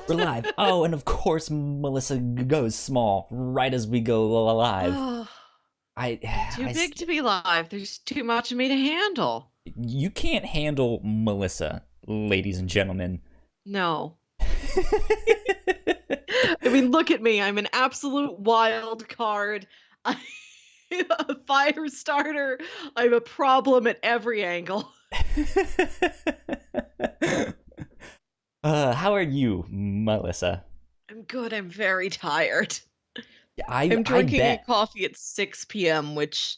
We're live. Oh, and of course, Melissa goes small right as we go live. Oh, I, I'm too I, big to be live. There's too much of me to handle. you can't handle Melissa, ladies and gentlemen. No. I mean, look at me. I'm an absolute wild card. I'm a fire starter. I'm a problem at every angle. How are you, Melissa? I'm good. I'm very tired. I, I'm I drinking a bet. coffee at 6 p.m., which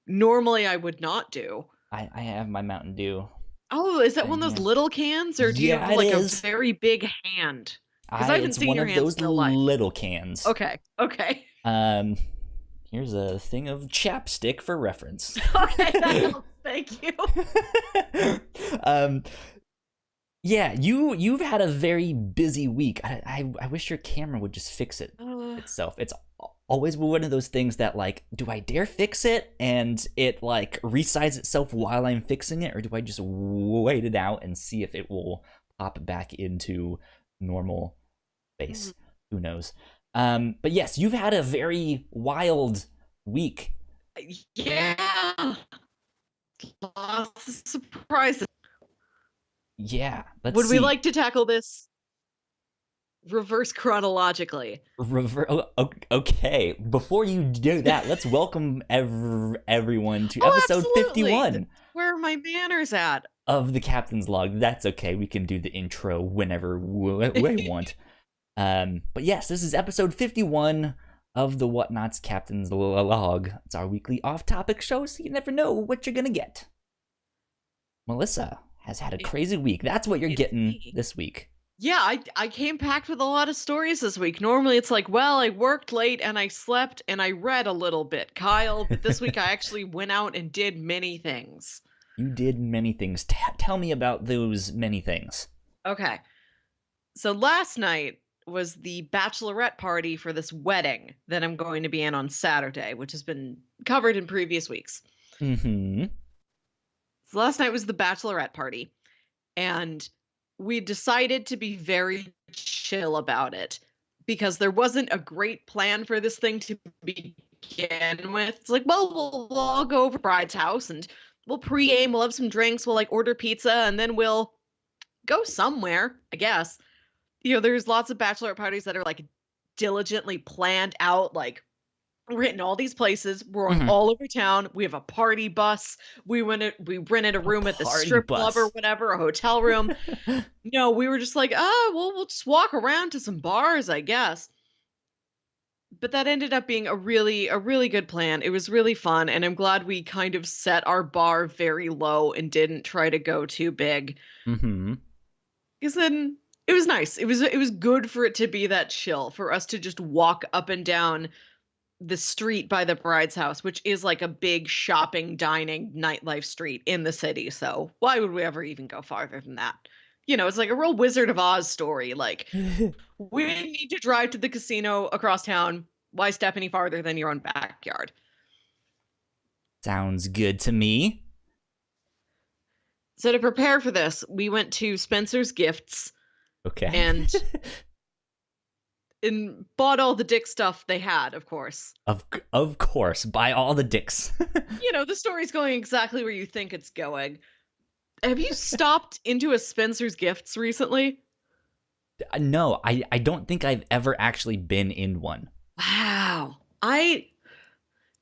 normally I would not do. I have my Mountain Dew Oh, is that one right of those here. little cans, or do you have Yeah, it like a is. very big hand? Because I haven't It's seen one your of hands those in real life. little cans. Okay, okay. Um, Here's a thing of chapstick for reference. Okay, that helps. Thank you. um, Yeah, you've had a very busy week. I wish your camera would just fix itself. It's always one of those things that, like, do I dare fix it and it like resizes itself while I'm fixing it, or do I just wait it out and see if it will pop back into normal space? Who knows? But yes, you've had a very wild week. Yeah, lots of surprises. Yeah, let's Would we see. like to tackle this reverse chronologically? Okay, before you do that, let's welcome everyone to Oh, episode absolutely. 51 Where are my manners at? of the Captain's Log. That's okay. We can do the intro whenever we want. But yes, this is episode 51 of the Whatnauts Captain's Log. It's our weekly off-topic show, so you never know what you're gonna get. Melissa has had a crazy week. That's what you're It's getting me. this week. Yeah, I came packed with a lot of stories this week. Normally it's like, well, I worked late and I slept and I read a little bit, Kyle, but this week I actually went out and did many things. You did many things. Tell me about those many things. Okay. So last night was the bachelorette party for this wedding that I'm going to be in on Saturday, which has been covered in previous weeks. Mm-hmm. So last night was the bachelorette party, and we decided to be very chill about it because there wasn't a great plan for this thing to begin with. It's like, well, we'll all go over bride's house and we'll pre-game, we'll have some drinks, we'll like order pizza, and then we'll go somewhere, I guess. There's lots of bachelorette parties that are like diligently planned out, like we're hitting all these places, we're going Mm-hmm. all over town. We have a party bus. We rented a A room at the party strip club or bus. whatever, a hotel room. No, we were just like, oh, well, we'll just walk around to some bars, I guess. But that ended up being a really good plan. It was really fun, and I'm glad we kind of set our bar very low and didn't try to go too big. Mm-hmm. Because then it was nice. It was good for it to be that chill, for us to just walk up and down the street by the bride's house, which is like a big shopping, dining, nightlife street in the city. So why would we ever even go farther than that? It's like a real Wizard of Oz story. Like, we didn't need to drive to the casino across town. Why step any farther than your own backyard? Sounds good to me. So to prepare for this, we went to Spencer's Gifts Okay. and and bought all the dick stuff they had, of course. of course, buy all the dicks. The story's going exactly where you think it's going. Have you stopped into a Spencer's Gifts recently? No, I don't think I've ever actually been in one. Wow.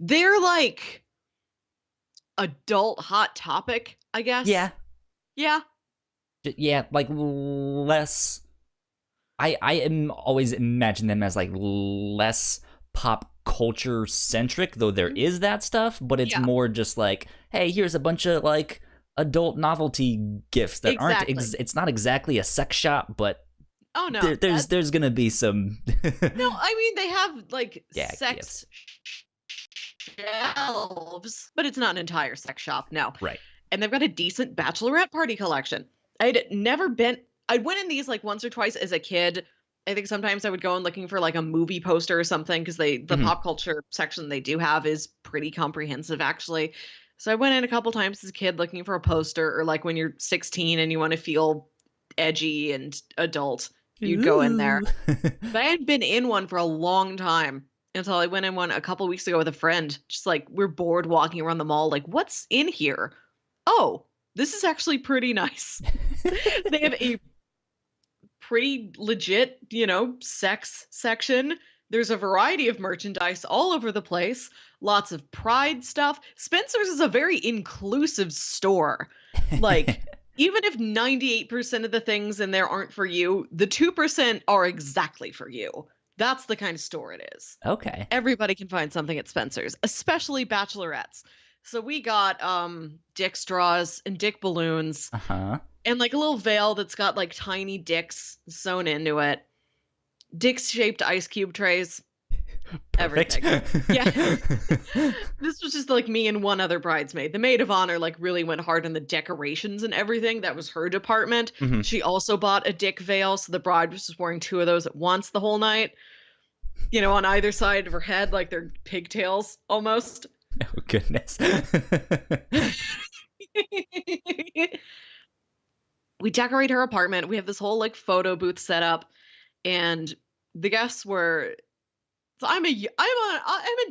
They're like adult hot topic, I guess. Yeah. Yeah. Yeah, like less I am always imagine them as like less pop culture centric, though there Mhm. is that stuff, but it's Yeah, more just like, hey, here's a bunch of like adult novelty gifts that aren't exactly. it's not exactly a sex shop, but Oh no. there's gonna be some No, I mean they have like yeah, sex gifts. shelves, but it's not an entire sex shop, no. Right. And they've got a decent bachelorette party collection. I'd never been I went in these like once or twice as a kid. I think sometimes I would go in looking for like a movie poster or something because the Hmm. pop culture section they do have is pretty comprehensive actually. So I went in a couple times as a kid looking for a poster, or like when you're 16 and you want to feel edgy and adult, you'd go in Ooh. there. But I hadn't been in one for a long time until I went in one a couple weeks ago with a friend. Just like we're bored walking around the mall, like, what's in here? Oh, this is actually pretty nice. They have a pretty legit, sex section. There's a variety of merchandise all over the place, lots of Pride stuff. Spencer's is a very inclusive store. Like, even if 98% of the things in there aren't for you, the 2% are exactly for you. That's the kind of store it is. Okay. Everybody can find something at Spencer's, especially bachelorettes. So we got dick straws and dick balloons Uh-huh. and like a little veil that's got like tiny dicks sewn into it. Dick-shaped ice cube trays, Perfect. everything. Yeah. This was just like me and one other bridesmaid. The maid of honor like really went hard on the decorations and everything. That was her department. Mhm. She also bought a dick veil, so the bride was just wearing two of those at once the whole night. On either side of her head, like they're pigtails almost. Oh goodness. We decorate her apartment. We have this whole like photo booth set up, and the guests were. So I'm a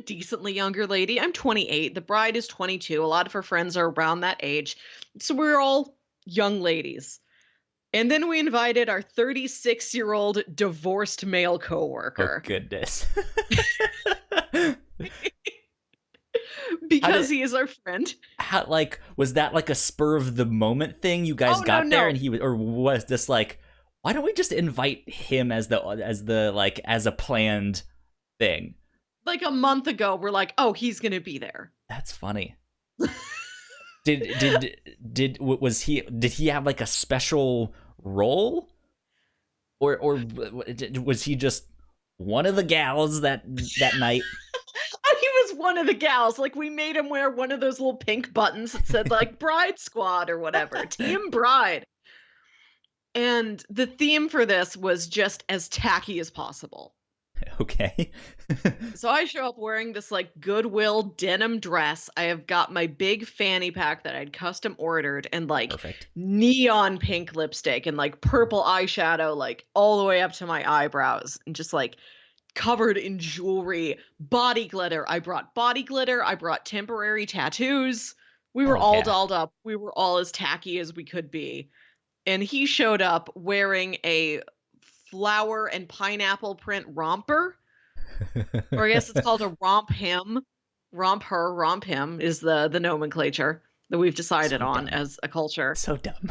decently younger lady. I'm 28. The bride is 22. A lot of her friends are around that age, so we're all young ladies. And then we invited our 36-year-old divorced male Oh coworker goodness. How because did he is our friend. how like was that like a spur of the moment thing? You guys Oh no, got there no. and he was, or was this like, why don't we just invite him as the like as a planned thing? Like a month ago, we're like, oh, he's gonna be there. That's funny. Was he have like a special role, or was he just one of the gals that night? He was one of the gals. Like we made him wear one of those little pink buttons that said like Bride Squad or whatever, Team Bride. And the theme for this was just as tacky as possible. Okay. So I show up wearing this like Goodwill denim dress. I have got my big fanny pack that I'd custom ordered and like Perfect. neon pink lipstick and like purple eyeshadow, like all the way up to my eyebrows and just like covered in jewelry, body glitter. I brought body glitter. I brought temporary tattoos. We were Hell all yeah. dolled up. We were all as tacky as we could be. And he showed up wearing a flower and pineapple print romper, or I guess it's called a romp him. Romp her, romp him is the nomenclature that we've decided So on dumb. as a culture. So dumb.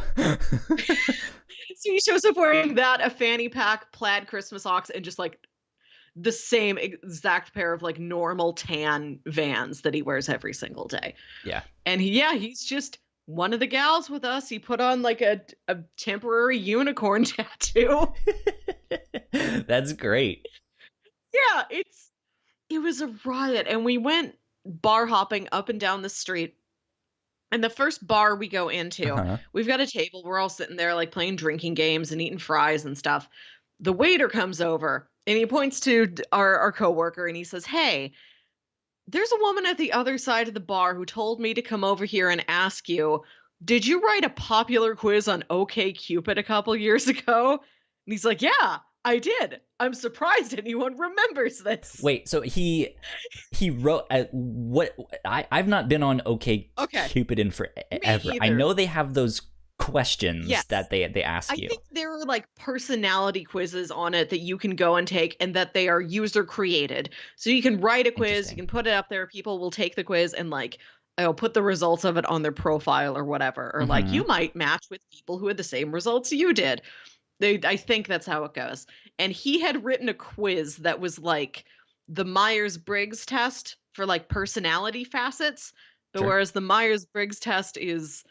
So he shows up wearing that, a fanny pack, plaid Christmas socks, and just like the same exact pair of like normal tan Vans that he wears every single day. Yeah. And he's just one of the gals with us. He put on like a temporary unicorn tattoo. That's great. Yeah, it was a riot. And we went bar hopping up and down the street. And the first bar we go into, Uh-huh. we've got a table. We're all sitting there like playing drinking games and eating fries and stuff. The waiter comes over and he points to our coworker and he says, "Hey, there's a woman at the other side of the bar who told me to come over here and ask you, did you write a popular quiz on OK Cupid a couple years ago?" And he's like, "Yeah, I did. I'm surprised anyone remembers this." Wait, so he wrote what I've not been on OK Okay, Cupid in me forever. I either. know they have those questions Yes. that they ask I you. think there are like personality quizzes on it that you can go and take and that they are user created. So you can write a quiz, you Interesting. can put it up there, people will take the quiz and like put the results of it on their profile or whatever. Or like Mm-hmm. you might match with people who had the same results you did. I think that's how it goes. And he had written a quiz that was like the Myers-Briggs test for like personality facets. But Sure. whereas the Myers-Briggs test is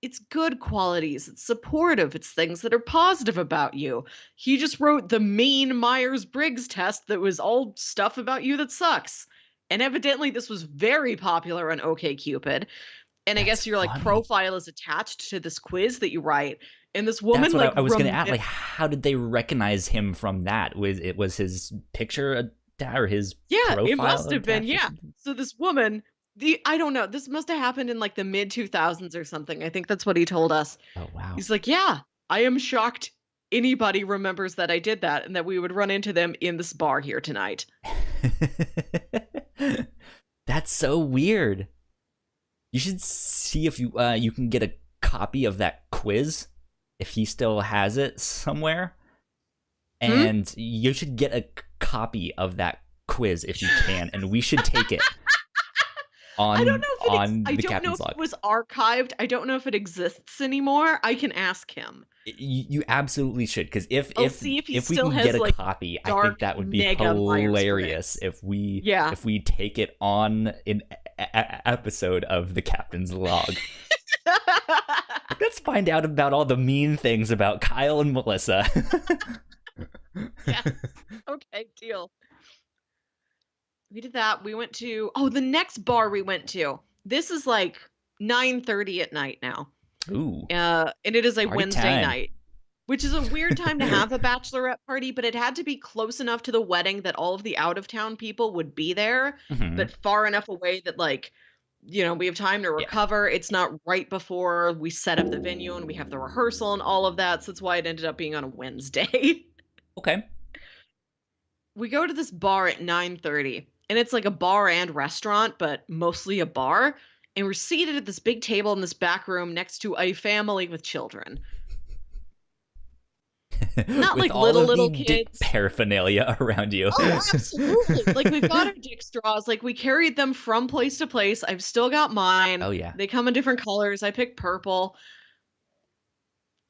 it's good qualities, it's supportive, it's things that are positive about you. He just wrote the mean Myers-Briggs test that was all stuff about you that sucks. And evidently this was very popular on OkCupid. And I That's guess your like funny. profile is attached to this quiz that you write. And this That's woman what like I was going to add. Like, how did they recognize him from that? Was his picture or his yeah, it profile must have been, attached or yeah. something? So this woman, the I don't know, this must have happened in like the mid 2000s or something. I think that's what he told us. Oh wow. He's like, "Yeah, I am shocked anybody remembers that I did that and that we would run into them in this bar here tonight. That's so weird. You should see if you can get a copy of that quiz if he still has it somewhere, Hmm? and you should get a copy of that quiz if you can, and we should take it I don't on know if on I the don't know captain's if it log. was archived. I don't know if it exists anymore. I can ask him. You absolutely should, because if I'll if see if he if we still can has get a like copy, I think dark that would be mega hilarious Myers-Briggs. Yeah. if we take it on an episode of the captain's log. Let's find out about all the mean things about Kyle and Melissa. Yes. Okay, deal. We did that. We went to the next bar we went to. This is like 9:30 at night now. Ooh, And it is a party Wednesday time. night, which is a weird time to have a bachelorette party, but it had to be close enough to the wedding that all of the out of town people would be there, Hmm. but far enough away that like, we have time to Yeah. recover. It's not right before we set up the venue and we have the rehearsal and all of that. So that's why it ended up being on a Wednesday. Okay. We go to this bar at 9:30 and it's like a bar and restaurant, but mostly a bar. And we're seated at this big table in this back room next to a family with children. Not With like all of the little dick kids. paraphernalia around you. Oh, absolutely. Like we've got our dick straws. Like we carried them from place to place. I've still got mine. Oh yeah. They come in different colors. I picked purple.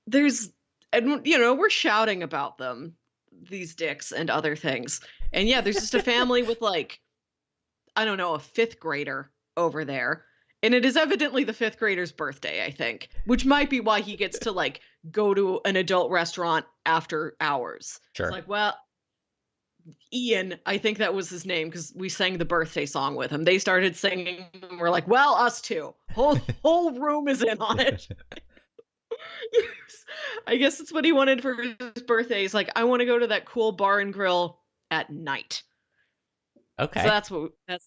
There's and we're shouting about them, these dicks and other things. And yeah, there's just a family with like, I don't know, a fifth grader over there. And it is evidently the fifth grader's birthday, I think, which might be why he gets to like go to an adult restaurant after hours. It's Sure. like, well, Ian, I think that was his name because we sang the birthday song with him. They started singing, and we're like, well, us too. Whole room is in on it. I guess that's what he wanted for his birthday. He's like, I want to go to that cool bar and grill at night. So Okay.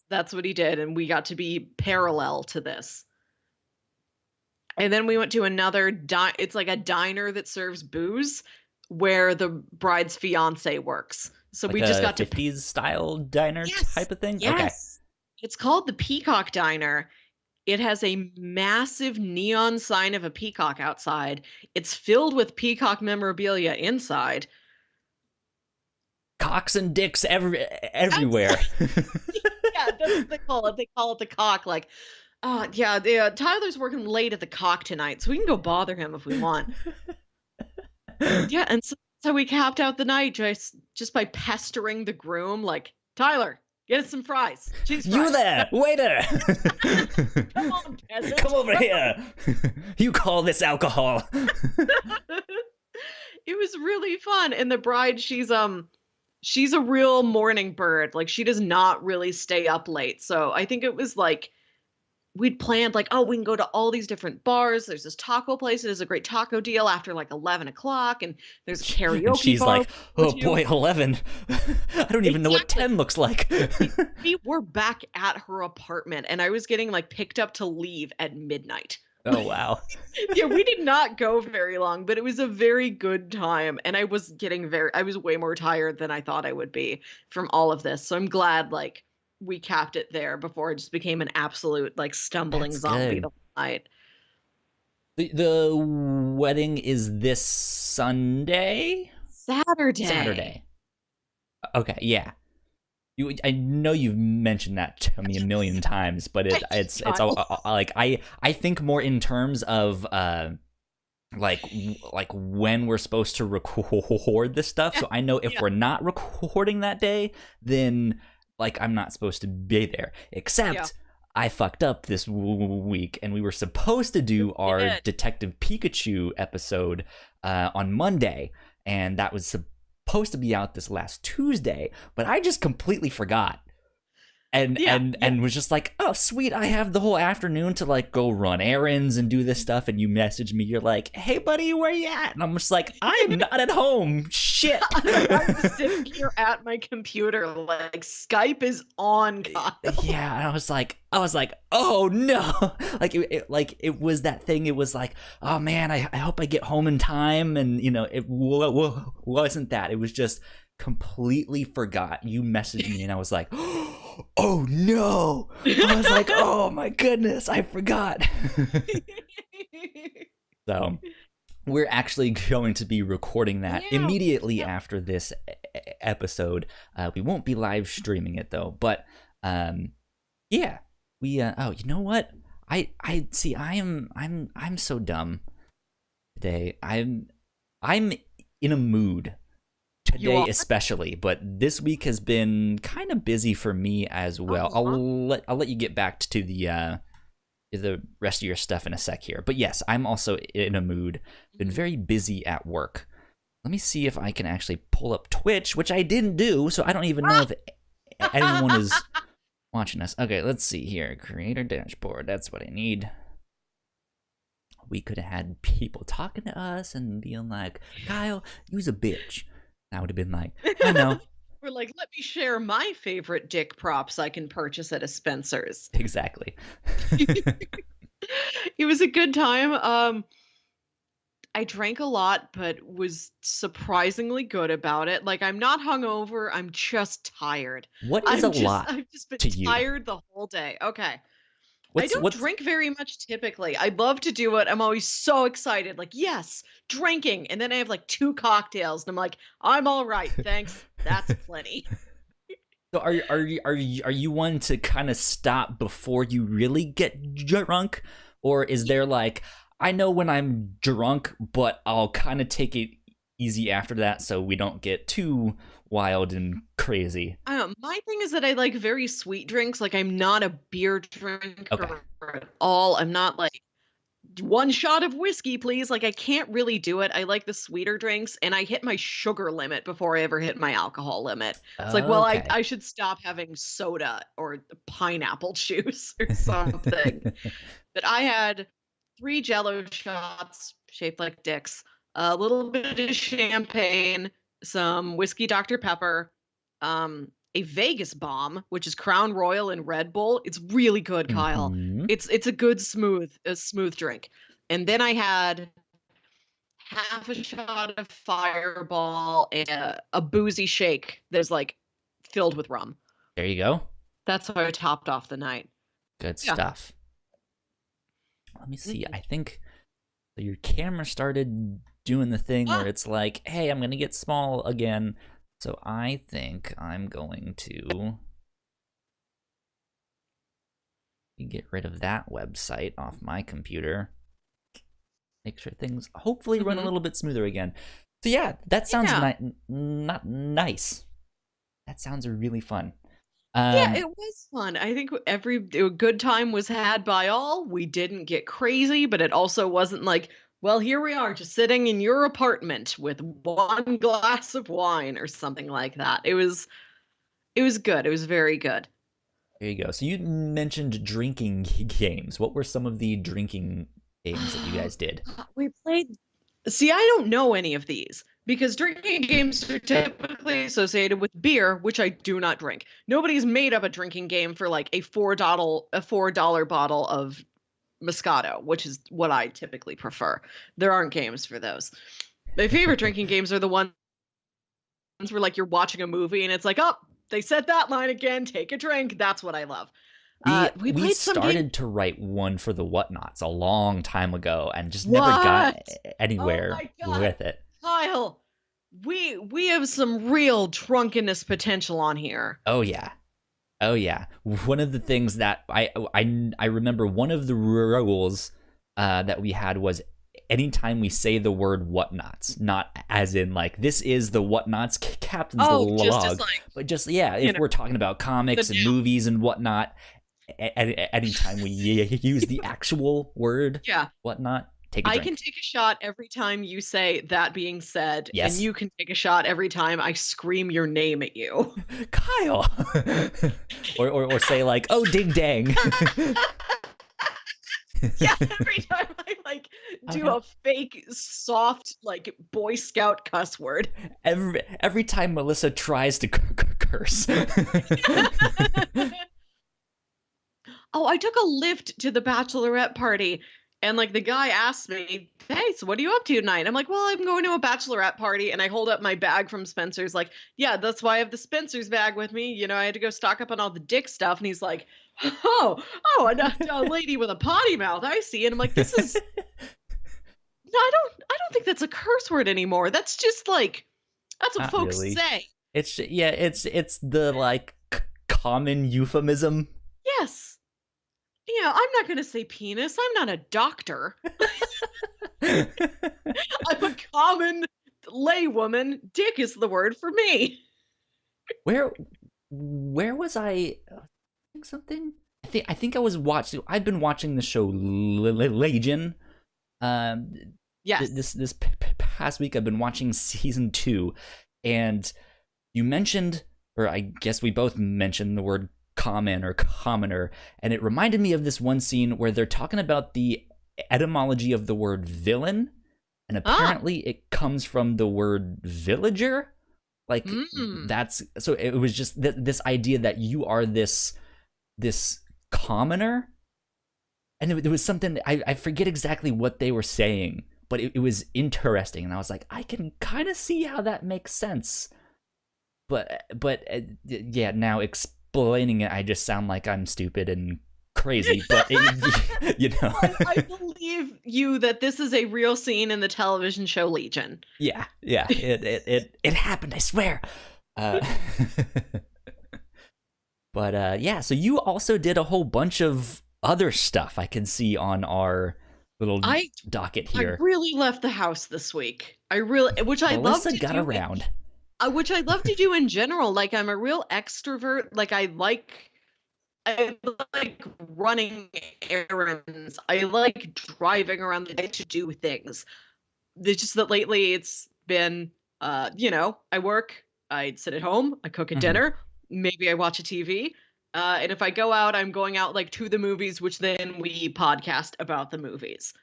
that's what he did, and we got to be parallel to this. And then we went to another it's like a diner that serves booze where the bride's fiance works. So Like we just a got to 50s style diner Yes. type of thing? Okay. Yes. It's called the Peacock Diner. It has a massive neon sign of a peacock outside. It's filled with peacock memorabilia inside. Cocks and dicks everywhere. Absolutely. Yeah, that's what they call it. They call it the cock. Like, yeah, Tyler's working late at the cock tonight, so we can go bother him if we want. Yeah, and so we capped out the night just by pestering the groom, like, Tyler, get us some fries, cheese You fries. there, waiter! Come on, peasant. Come over here. You call this alcohol. It was really fun, and the bride, she's a real morning bird. Like she does not really stay up late. So I think it was like we'd planned like, oh, we can go to all these different bars. There's this taco place that has a great taco deal after like 11 o'clock, and there's a And karaoke she's bar like, we go oh to. boy, 11. I don't even know what Exactly. 10 looks like. We were back at her apartment, and I was getting like picked up to leave at midnight. Oh, wow. Yeah, we did not go very long, but it was a very good time. And I was way more tired than I thought I would be from all of this. So I'm glad like we capped it there before it just became an absolute like stumbling That's zombie good. the whole night. The wedding is this Sunday? Saturday. Saturday. Okay, yeah. I know you've mentioned that to me a million times, but it's like I think more in terms of like when we're supposed to record this stuff. So I know if Yeah. we're not recording that day, then like I'm not supposed to be there. Except Yeah. I fucked up this week, and we were supposed to do our did. Detective Pikachu episode on Monday, and that was supposed to be out this last Tuesday, but I just completely forgot. and Yeah, and yeah. and was just like, oh sweet, I have the whole afternoon to like go run errands and do this stuff. And you message me, you're like, hey buddy, where you at? And I'm just like, I am not at home, shit. I'm just sitting here at my computer, like Skype is on, Kyle. Yeah, and I was like, oh no. Like it was that thing. It was like, oh man, I hope I get home in time. And it wasn't that. It was just completely forgot. You messaged me and I was like, oh no. I was like, oh my goodness, I forgot. So we're actually going to be recording that Yeah. immediately Yeah. after this episode. We won't be live streaming it though, but yeah, we oh, you know what? I see. I'm so dumb today. I'm in a mood You today, are? especially, but this week has been kind of busy for me as well. Uh-huh. I'll let you get back to the rest of your stuff in a sec here. But yes, I'm also in a mood. Been Mhm. very busy at work. Let me see if I can actually pull up Twitch, which I didn't do, so I don't even know if anyone is watching us. Okay, let's see here. Creator dashboard. That's what I need. We could have had people talking to us and being like, Kyle, you's a bitch. I would have been like, I know. We're like, let me share my favorite dick props I can purchase at a Spencer's. Exactly. It was a good time. I drank a lot, but was surprisingly good about it. Like, I'm not hungover, I'm just tired. What is a lot I've just been to you? tired the whole day. Okay. I What's don't what's drink very much typically. I love to do it. I'm always so excited. Like, yes, drinking. And then I have like 2 cocktails and I'm like, I'm all right. Thanks. That's plenty. So are you one to kind of stop before you really get drunk, or is there like, I know when I'm drunk, but I'll kind of take it easy after that so we don't get too wild and crazy. My thing is that I like very sweet drinks. Like, I'm not a beer Okay. drinker at all. I'm not like 1 shot of whiskey, please. Like, I can't really do it. I like the sweeter drinks, and I hit my sugar limit before I ever hit my alcohol limit. It's like, well, I, Okay. I should stop having soda or pineapple juice or something. But I had 3 Jello shots shaped like dicks, a little bit of champagne, some whiskey Dr. Pepper, a Vegas bomb, which is Crown Royal and Red Bull. It's really good, Kyle. Mm-hmm. It's a good smooth drink. And then I had half a shot of Fireball and a boozy shake that's like filled with rum. There you go. That's how I topped off the night. Good Yeah. stuff. Let me see. Mhm. I think your camera started doing the thing where Ah, it's like, hey, I'm gonna get small again. So I think I'm going to get rid of that website off my computer. Make sure things hopefully run a mhm. little bit smoother again. So yeah, that sounds Yeah. not nice. That sounds really fun. Yeah, Um, it was fun. I think a good time was had by all. We didn't get crazy, but it also wasn't like, well, here we are just sitting in your apartment with 1 glass of wine or something like that. It was good. It was very good. there you go. So you mentioned drinking games. What were some of the drinking games that you guys did? We played. See, I don't know any of these because drinking games are typically associated with beer, which I do not drink. Nobody's made up a drinking game for like a $4 bottle of Moscato, which is what I typically prefer. There aren't games for those. My favorite drinking games are the ones where like you're watching a movie and it's like, oh, they said that line again. Take a drink. That's what I love. We We we played some game. started to write one for the Whatnauts a long time ago and just never got What? Oh anywhere my god, with it. Kyle, we have some real drunkenness potential on here. Oh yeah. Oh yeah. One of the things that I remember, one of the rules that we had was anytime we say the word whatnots, not as in like this is the whatnots captain's Oh, just as log, like, but just yeah, you if know, we're talking about the comics and noun. movies and whatnot, anytime we use the actual word Yeah. whatnot, Take a I can drink. take a shot every time you say that being said, and Yes. you can take a shot every time I scream your name at you. Kyle. or say like, oh ding dang. Yeah, every time I like Oh do no. a fake soft like Boy Scout cuss word. Every time Melissa tries to curse. Oh, I took a lift to the bachelorette party, and like the guy asked me, "Hey, so what are you up to tonight?" I'm like, "Well, I'm going to a bachelorette party," and I hold up my bag from Spencer's, like, "Yeah, that's why I have the Spencer's bag with me. You know, I had to go stock up on all the dick stuff." And he's like, "Oh, oh, a lady with a potty mouth. I see." And I'm like, "This is no, I don't think that's a curse word anymore. That's just like that's what Not folks really. say." It's the like common euphemism. Yes. Yeah, I'm not going to say penis. I'm not a doctor. I'm a common laywoman. Dick is the word for me. where where was I something? I think I was watching. I've been watching the show Legion. Um, Yes. this past week I've been watching season 2, and you mentioned, or I guess we both mentioned the word common or commoner, and it reminded me of this one scene where they're talking about the etymology of the word villain, and Ah. apparently it comes from the word villager. Like Mm. that's so it was just this idea that you are this commoner, and it was something I forget exactly what they were saying, but it was interesting, and I was like, I can kind of see how that makes sense, but yeah, now explaining it, I just sound like I'm stupid and crazy, but you know. I believe you that this is a real scene in the television show Legion. Yeah, it happened, I swear. uh but yeah, so you also did a whole bunch of other stuff I can see on our little I docket I here. really left the house this week. I really, which I love Melissa to got do, around. which I love to do in general. Like I'm a real extrovert. Like I like running errands. I like driving around the day to do things. It's just that lately it's been, I work, I sit at home, I cook a Hmm. dinner, maybe I watch a TV. And if I go out, I'm going out like to the movies, which then we podcast about the movies,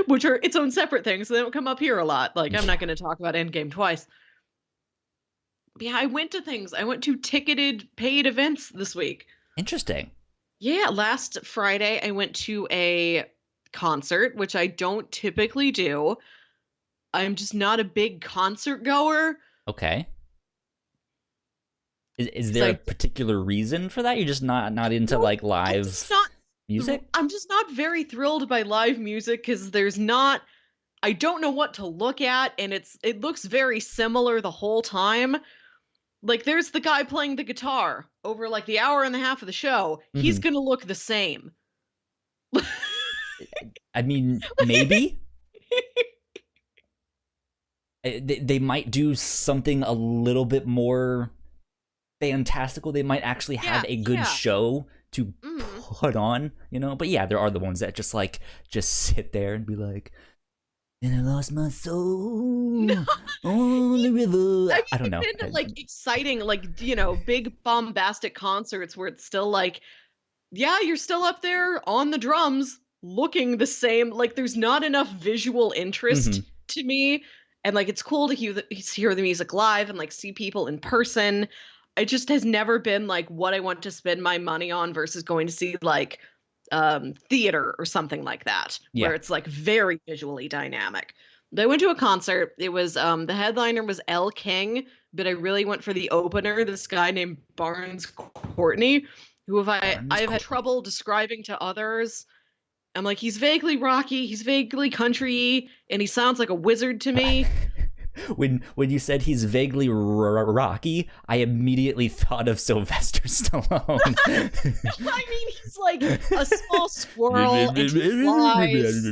which are its own separate things. So they don't come up here a lot. Like I'm not Yeah, going to talk about Endgame twice. But yeah, I went to things. I went to ticketed paid events this week. interesting. Yeah, last Friday I went to a concert, which I don't typically do. I'm just not a big concert goer Okay. Is because there a particular reason for that? You're just not into don't like I'm just live not music? I'm just not very thrilled by live music because there's not I don't know what to look at and it looks very similar the whole time. Like there's the guy playing the guitar over like the hour and a half of the show. He's Hmm. gonna look the same. I mean, maybe they might do something a little bit more fantastical. They might actually have Yeah, a good yeah. show to Mhm. put on, But yeah, there are the ones that just sit there and be like, and I lost my soul on the river. I mean, I don't I've know. been to like exciting, like, big bombastic concerts where it's still like, yeah, you're still up there on the drums looking the same. Like, there's not enough visual interest Hmm. to me. And like, it's cool to hear the music live and like see people in person. It just has never been like what I want to spend my money on versus going to see like theater or something like that, Yeah. where it's like very visually dynamic. But I went to a concert. It was the headliner was Elle King, but I really went for the opener, this guy named Barnes Courtney, who if Barnes I've had Courtney. trouble describing to others. I'm like, he's vaguely rocky, he's vaguely country, and he sounds like a wizard to me. When you said he's vaguely rocky, I immediately thought of Sylvester Stallone. I mean, he's like a small squirrel and he flies.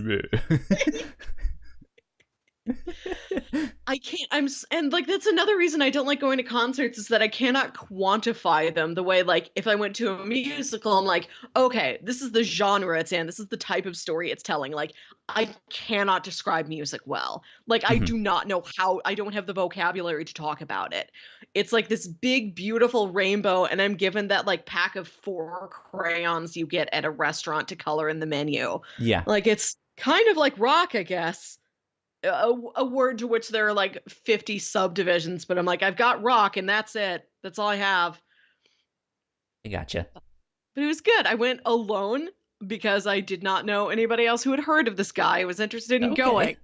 I can't. And like that's another reason I don't like going to concerts is that I cannot quantify them the way like if I went to a musical, I'm like, okay, this is the genre it's in, this is the type of story it's telling. Like I cannot describe music well. Like I Mhm. do not know how. I don't have the vocabulary to talk about it. It's like this big beautiful rainbow, and I'm given that like pack of 4 crayons you get at a restaurant to color in the menu. Yeah, Like it's kind of like rock, I guess, a word to which there are like 50 subdivisions, but I'm like, I've got rock and that's it. That's all I have. I gotcha. But it was good. I went alone because I did not know anybody else who had heard of this guy. I was interested in going. Okay,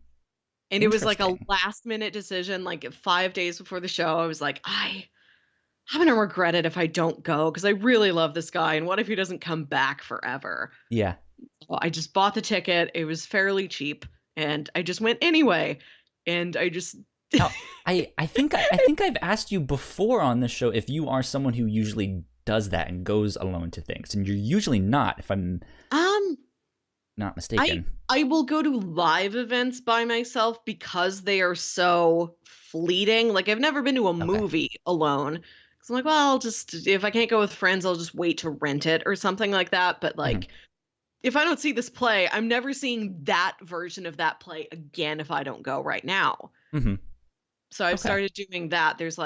And it was like a interesting. last minute decision, like 5 days before the show. I was like, I'm gonna regret it if I don't go because I really love this guy. And what if he doesn't come back forever? Yeah. So I just bought the ticket. It was fairly cheap, and I just went anyway. And I just Now, I think I've asked you before on this show if you are someone who usually does that and goes alone to things, and you're usually not, if I'm um not I mistaken. I will go to live events by myself because they are so fleeting. Like I've never been to a Okay. movie alone. Cause I'm like, well, I'll just if I can't go with friends, I'll just wait to rent it or something like that. But Hmm. like if I don't see this play, I'm never seeing that version of that play again if I don't go right now. Hmm. So I've Okay. started doing that. There's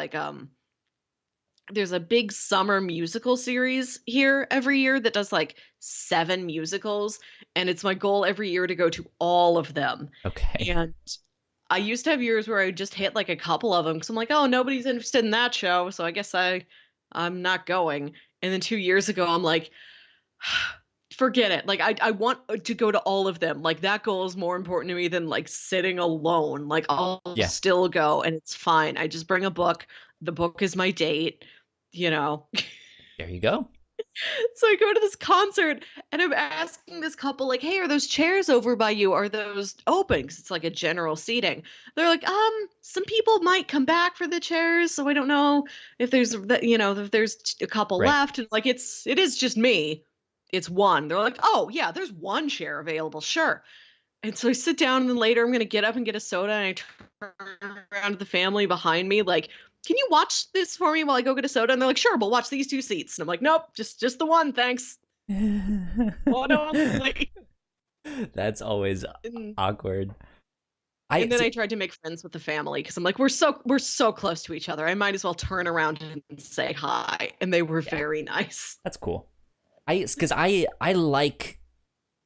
a big summer musical series here every year that does like 7 musicals, and it's my goal every year to go to all of them. Okay. And I used to have years where I just hit like a couple of them because I'm like, oh, nobody's interested in that show, so I guess I'm not going. And then 2 years ago, I'm like, forget it. Like I want to go to all of them. Like that goal is more important to me than like sitting alone. Like I'll Yeah. still go and it's fine. I just bring a book. The book is my date, you know. There you go. So I go to this concert and I'm asking this couple, like, hey, are those chairs over by you? Are those open? Because it's like a general seating. They're like, some people might come back for the chairs, so I don't know if if there's a couple Right. left. And like it is just me. It's one. They're like, oh yeah, there's one chair available, sure. And so I sit down, and then later I'm gonna get up and get a soda, and I turn around to the family behind me, like, "Can you watch this for me while I go get a soda?" And they're like, "Sure, we'll watch these 2 seats." And I'm like, "Nope, just the one, thanks. One only." That's always And, awkward. I and then I see. tried to make friends with the family because I'm like, we're so close to each other. I might as well turn around and say hi. And they were Yeah, very nice. that's cool. Because I like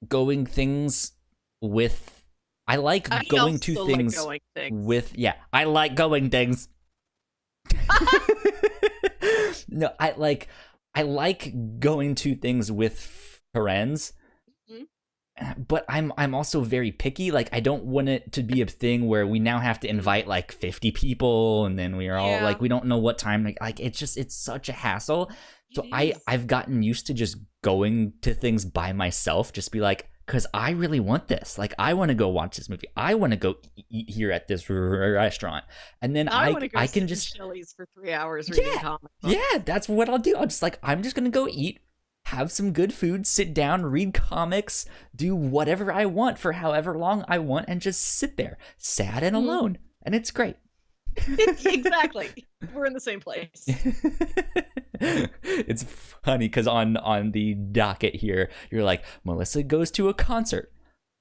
going things with. I I like going to also like things going things. with. Yeah, I like going things. No, I like going to things with friends, Mhm. but I'm also very picky. Like I don't want it to be a thing where we now have to Mhm. invite like 50 people and then we are all Yeah, like we don't know what time, like it's such a hassle. it So is. I've gotten used to just going to things by myself, just be like, because I really want this. Like I want to go watch this movie. I want to go eat here at this restaurant, and then I want to go I can sit in just, Chili's for 3 hours reading yeah, comic books. yeah, that's what I'll do. I'll just like, I'm just gonna go eat, have some good food, sit down, read comics, do whatever I want for however long I want, and just sit there, sad and Mhm. alone, and it's great. Exactly. We're in the same place. It's funny because on the docket here, you're like, Melissa goes to a concert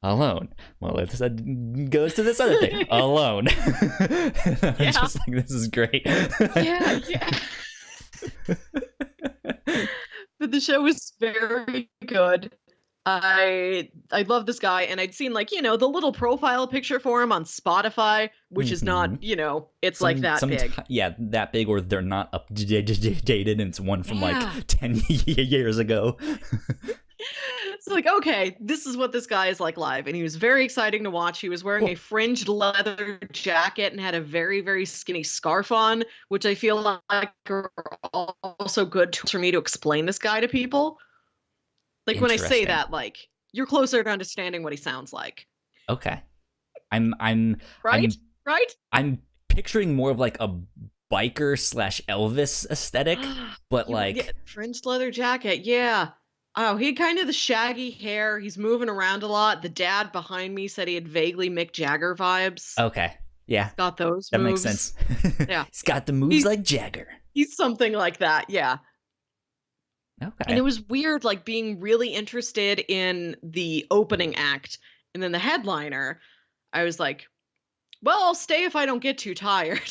alone. Melissa goes to this other thing alone. I'm Yeah. just like, this is great. Yeah, yeah. But the show was very good. I love this guy, and I'd seen like, the little profile picture for him on Spotify, which is not, Hmm. it's like that big. Yeah, that big, or they're not updated, and it's one from like Yeah. 10 years ago. It's like, okay, this is what this guy is like live. And he was very exciting to watch. He was wearing a Cool. fringed leather jacket and had a very, very skinny scarf on, which I feel like are also good for me to explain this guy to people. Like when I say Interesting. that, like, you're closer to understanding what he sounds like. Okay. I'm I'm Right? I'm Right? I'm picturing more of like a biker slash Elvis aesthetic, but Yeah, like, fringed leather jacket. Yeah. Oh, he had kind of the shaggy hair. He's moving around a lot. The dad behind me said he had vaguely Mick Jagger vibes. okay. Yeah, He's got those that makes moves. sense. Yeah. He's got the moves He's like Jagger. he's something like that, yeah. And it Okay. was weird, like, being really interested in the opening act, and then the headliner, I was like, "Well, I'll stay if I don't get too tired."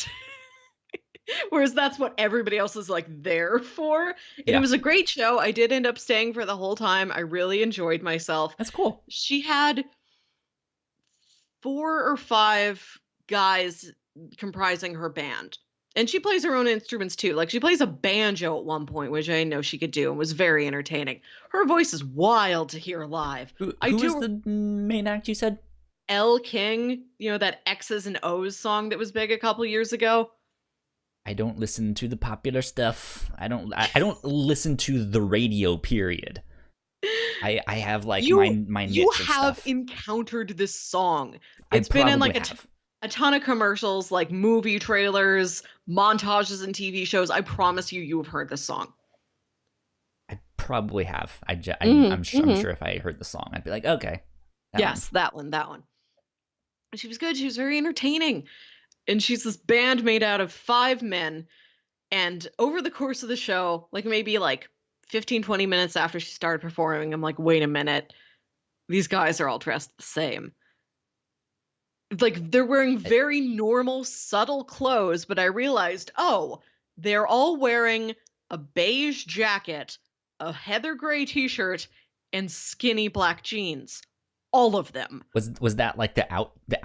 Whereas that's what everybody else is, like, there for, and it Yeah, was a great show. I did end up staying for the whole time. I really enjoyed myself. that's cool. She had 4 or 5 guys comprising her band. And she plays her own instruments too. Like, she plays a banjo at one point, which I know she could do and was very entertaining. Her voice is wild to hear live. I Who was do. the main act you said? Elle King, that X's and O's song that was big a couple years ago. I don't listen to the popular stuff. I don't listen to the radio. Period. I have like my You niche of have stuff. encountered this song. I It's been in probably like have. a ton of commercials, like movie trailers, montages, and TV shows. I promise you, you have heard this song. I probably have. Mhm, I'm mhm. sure if I heard the song, I'd be like, okay, that one. Yes, that one, that one. She was good. She was very entertaining. And she's this band made out of 5 men. And over the course of the show, like maybe like 15, 20 minutes after she started performing, I'm like, wait a minute. These guys are all dressed the same. Like, they're wearing I- very normal, subtle clothes, but I realized, oh, they're all wearing a beige jacket, a heather gray t-shirt, and skinny black jeans. All of them. Was that like the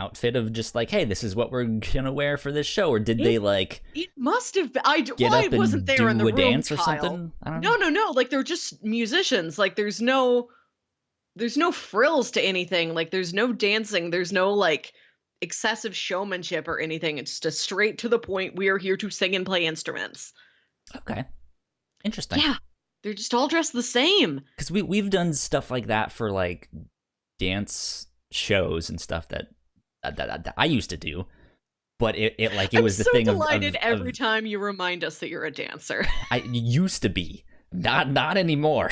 outfit of just like, hey, this is what we're gonna wear for this show, or did It they like it must have been. get Well, I up wasn't and there in the do a room, dance or Kyle. something? I don't No, know. no, no. Like, they're just musicians. Like, there's no frills to anything. Like, there's no dancing. There's no like excessive showmanship or anything. It's just straight to the point. We are here to sing and play instruments. Okay, interesting. Yeah, they're just all dressed the same. Because we've done stuff like that for like dance shows and stuff that I used to do, but it I'm was the so thing delighted every of time you remind us that you're a dancer. I used to be, not anymore.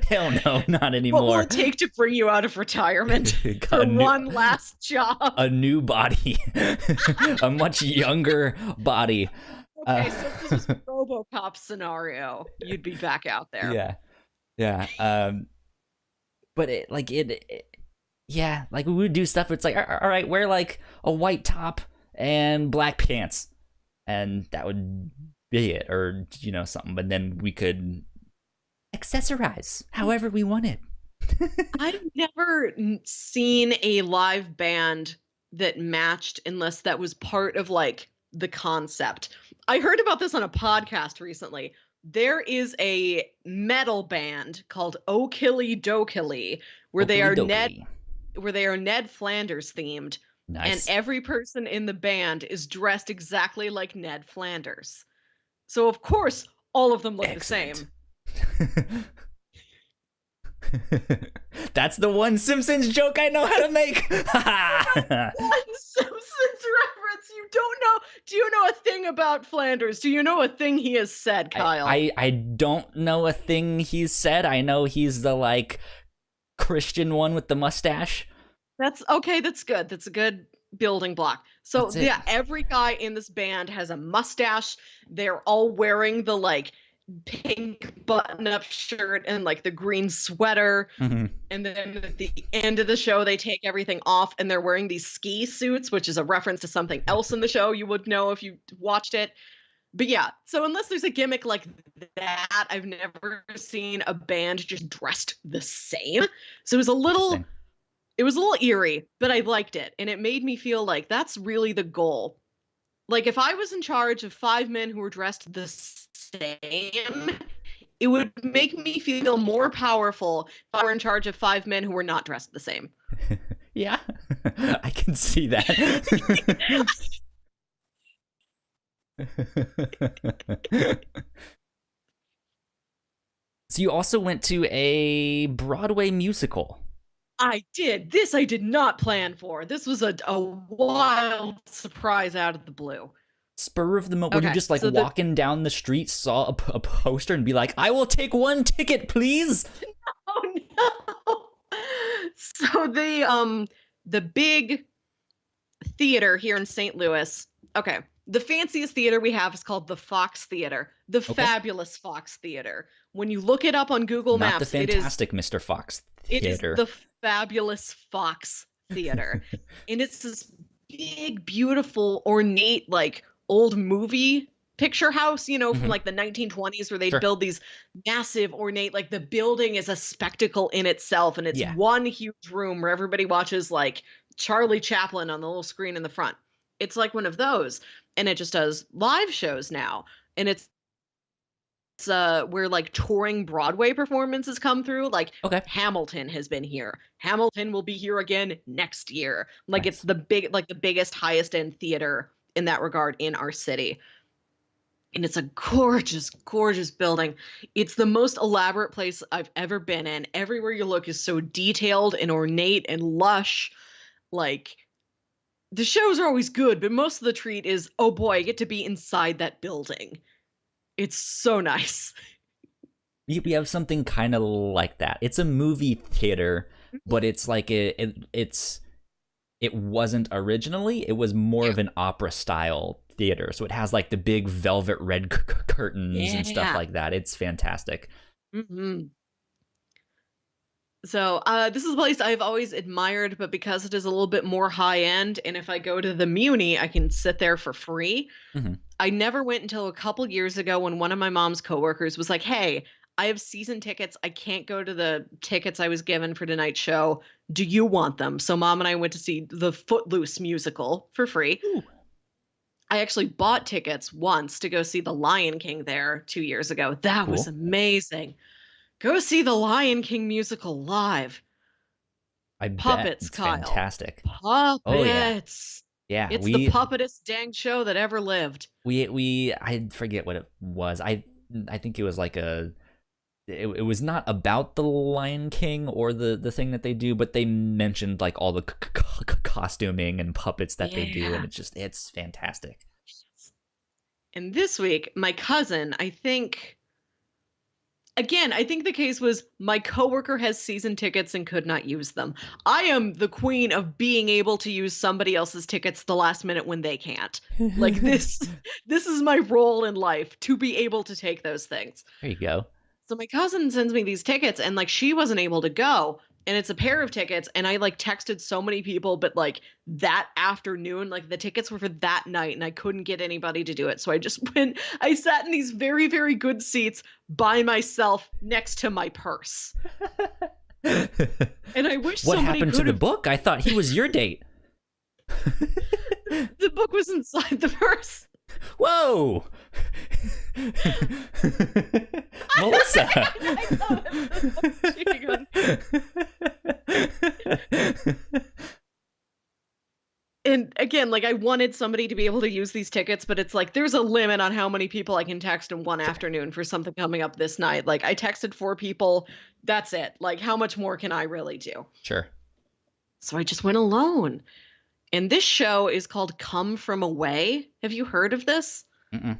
Hell no, not What will anymore. it take to bring you out of retirement a for new one last job? a new body, a much younger body. Okay, so if this was a RoboCop scenario, you'd be back out there. Yeah, yeah. But yeah, like we would do stuff. It's like, all right, wear like a white top and black pants, and that would be it, or something. But then we could accessorize however we wanted. I've never seen a live band that matched unless that was part of like the concept. I heard about this on a podcast recently. There is a metal band called O'Killy Dokilly where they Oakley are Ned dokley. where they are Ned Flanders themed, and Nice. every person in the band is dressed exactly like Ned Flanders. So of course all of them look the Excellent. same. That's the one Simpsons joke I know how to make. One Simpsons reference. You don't know. Do you know a thing about Flanders? Do you know a thing he has said, Kyle? I don't know a thing he's said. I know he's the like Christian one with the mustache. That's okay. That's good. That's a good building block. So That's it. yeah, every guy in this band has a mustache. They're all wearing the like pink button-up shirt and like the green sweater. Mm-hmm. And then at the end of the show, they take everything off and they're wearing these ski suits, which is a reference to something else in the show you would know if you watched it. But yeah, so unless there's a gimmick like that, I've never seen a band just dressed the same. So it was a little eerie, but I liked it. And it made me feel like that's really the goal. Like, if I was in charge of 5 men who were dressed the same, it would make me feel more powerful if I were in charge of 5 men who were not dressed the same. Yeah, I can see that. So you also went to a Broadway musical. I did. This I did not plan for. This was a wild surprise out of the blue. Spur of the moment, were you Okay, just like so walking down the street, saw a poster, and be like, "I will take one ticket, please"? Oh no. So the big theater here in St. Louis. Okay. The fanciest theater we have is called the Fox Theater, the Okay. fabulous Fox Theater. When you look it up on Google Not the Maps, fantastic Mr. Fox it is Theater. the fabulous Fox Theater. And it's this big, beautiful, ornate, like old movie picture house, from Hmm. like the 1920s where they'd Sure. build these massive, ornate, like the building is a spectacle in itself. And it's Yeah. one huge room where everybody watches like Charlie Chaplin on the little screen in the front. It's like one of those. And it just does live shows now. And it's where like touring Broadway performances come through. Like Okay. Hamilton has been here. Hamilton will be here again next year. Like it's Nice. the biggest, highest end theater in that regard in our city. And it's a gorgeous, gorgeous building. It's the most elaborate place I've ever been in. Everywhere you look is so detailed and ornate and lush. Like the shows are always good, but most of the treat is, oh boy, I get to be inside that building. It's so nice. We have something kind of like that. It's a movie theater, but it's like it wasn't originally. It was more of an opera style theater, so it has like the big velvet red curtains and stuff Yeah. like that. It's fantastic. Hmm. So this is a place I've always admired, but because it is a little bit more high end, and if I go to the Muni, I can sit there for free. Hmm. I never went until a couple years ago when one of my mom's coworkers was like, "Hey, I have season tickets. I can't go to the tickets I was given for tonight's show. Do you want them?" So mom and I went to see the Footloose musical for free. Ooh, I actually bought tickets once to go see The Lion King there 2 years ago. That was cool. amazing. Go see the Lion King musical live. I bet Puppets, it's Kyle. fantastic. Oh yeah, Puppets. yeah. It's the puppetest dang show that ever lived. We I forget what it was. I think it was like it was not about the Lion King or the thing that they do, but they mentioned like all the costuming and puppets that they do, and Yeah. it's fantastic. And this week, my cousin, I think the case was my coworker has season tickets and could not use them. I am the queen of being able to use somebody else's tickets the last minute when they can't. Like There this is my role in life to be able to take those things. you go. So my cousin sends me these tickets and like she wasn't able to go and it's a pair of tickets and I like texted so many people but like that afternoon like the tickets were for that night and I couldn't get anybody to do it. So I just I sat in these very very good seats by myself next to my purse. And I wish What somebody happened to could the have. book? I thought he was your date. The book was inside the purse. Whoa. Melissa. I know, I'm cheating on. And again, like I wanted somebody to be able to use these tickets, but it's like there's a limit on how many people I can text in one Sure. afternoon for something coming up this night. Like I texted 4 people, that's it. Like how much more can I really do? Sure. So I just went alone. And this show is called Come From Away. Have you heard of this? Mm-mm.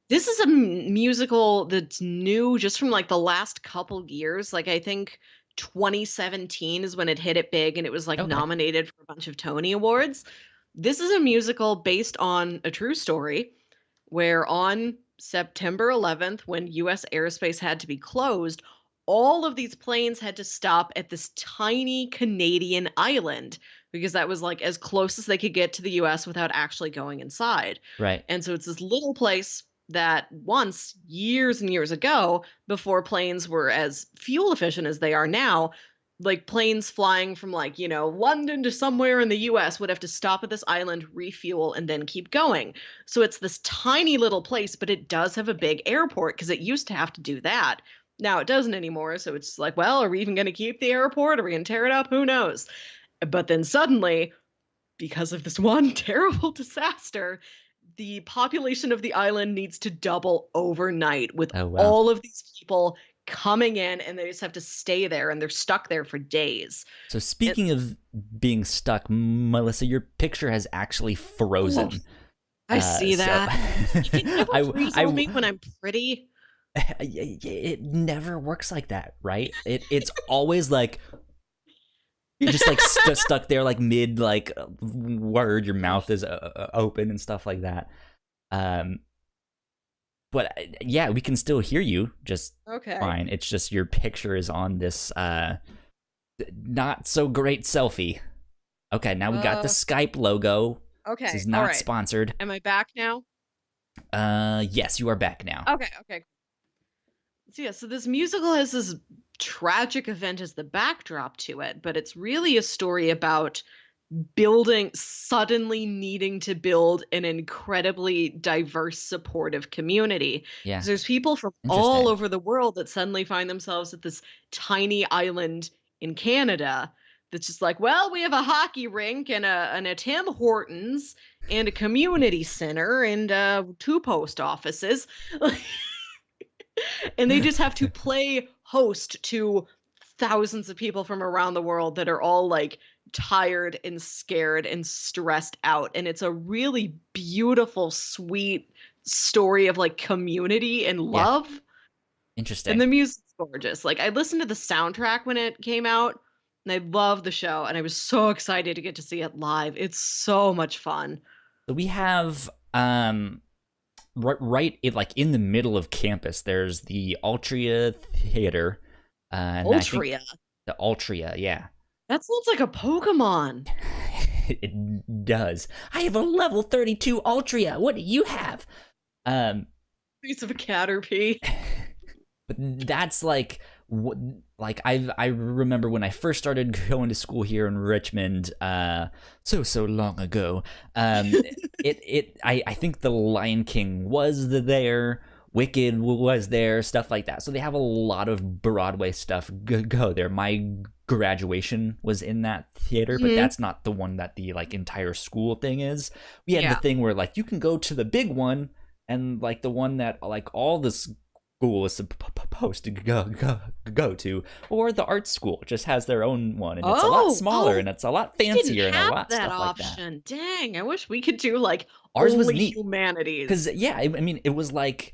This is a musical that's new just from like the last couple years. Like I think 2017 is when it hit it big and it was like Okay. nominated for a bunch of Tony Awards. This is a musical based on a true story where on September 11th, when US airspace had to be closed, all of these planes had to stop at this tiny Canadian island because that was like as close as they could get to the US without actually going inside. Right. And so it's this little place that once, years and years ago, before planes were as fuel efficient as they are now, like planes flying from like, London to somewhere in the US would have to stop at this island, refuel, and then keep going. So it's this tiny little place, but it does have a big airport because it used to have to do that. Now it doesn't anymore. So it's like, well, are we even going to keep the airport? Are we going to tear it up? Who knows? But then suddenly, because of this one terrible disaster, the population of the island needs to double overnight with Oh wow. all of these people coming in and they just have to stay there and they're stuck there for days. So It, speaking of being stuck, Melissa, your picture has actually oh, frozen. I see So that. Can you ever freeze I me when I'm pretty? it never works like that, right? It's always like You're just like stuck there, like mid like word. Your mouth is open and stuff like that. Um, but yeah, we can still hear you just Okay. fine. It's just your picture is on this not so great selfie. Okay, now we got the Uh, Skype logo. This okay. is All not right. sponsored. Am I back now? Yes, you are back now. Okay. Okay. So yeah, so this musical has this tragic event as the backdrop to it, but it's really a story about suddenly needing to build an incredibly diverse, supportive community. Yeah, Because there's people from all interesting. over the world that suddenly find themselves at this tiny island in Canada that's just like, well, we have a hockey rink and a Tim Hortons and a community center and two post offices. And they just have to play host to thousands of people from around the world that are all like tired and scared and stressed out, and it's a really beautiful, sweet story of like community and Yeah, love. And interesting. the music's gorgeous. Like, I listened to the soundtrack when it came out, and I loved the show, and I was so excited to get to see it live. It's so much fun. So we have right like in the middle of campus. There's the Altria Theater, and I think Ultria. the Altria, yeah. That sounds like a Pokemon. It does. I have a level 32 Altria. What do you have? Um, Piece of a Caterpie. but that's like what, like I remember when I first started going to school here in Richmond, so long ago. I think the Lion King was there. Wicked was there, stuff like that. So they have a lot of Broadway stuff go there. My graduation was in that theater, but Mhm. that's not the one that the like entire school thing is. We had the Yeah. thing where like you can go to the big one and like the one that like all the school is supposed to go to, or the art school just has their own one, and it's a lot smaller Oh, and it's a lot we didn't fancier and a have lot that stuff like that. option. Dang, I wish we could do like Ours was only neat because humanities. yeah, I mean it was like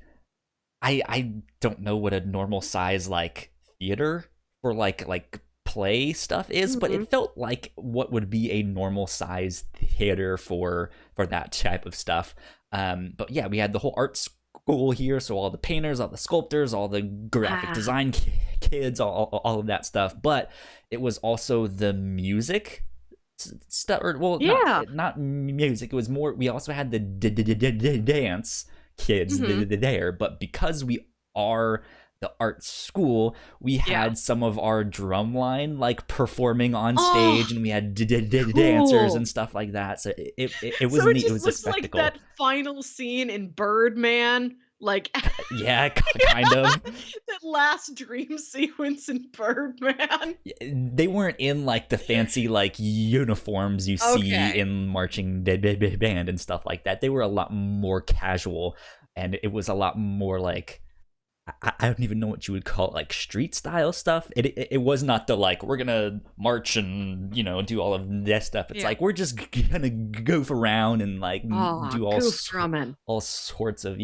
I don't know what a normal size like theater for like play stuff is, but Mhm. it felt like what would be a normal size theater for that type of stuff. But yeah, we had the whole art school here, so all the painters, all the sculptors, all the graphic Wow. design kids, all of that stuff. But it was also the music stuff, or well, Yeah. not music. It was more. We also had the dance kids Mhm. there, but because we are the art school, we Yeah. had some of our drum line like performing on Oh, stage, and we had dancers cool. and stuff like that. So it was So it neat. It just was a looks like spectacle. that final scene in Birdman, like Yeah, kind of. that last dream sequence in Birdman. They weren't in like the fancy like uniforms you see Okay. in marching band and stuff like that. They were a lot more casual, and it was a lot more like I don't even know what you would call it, like street style stuff. It was not the like we're gonna march and do all of this stuff. It's Yeah. like we're just gonna goof around and like Oh, do goof drumming. all sorts of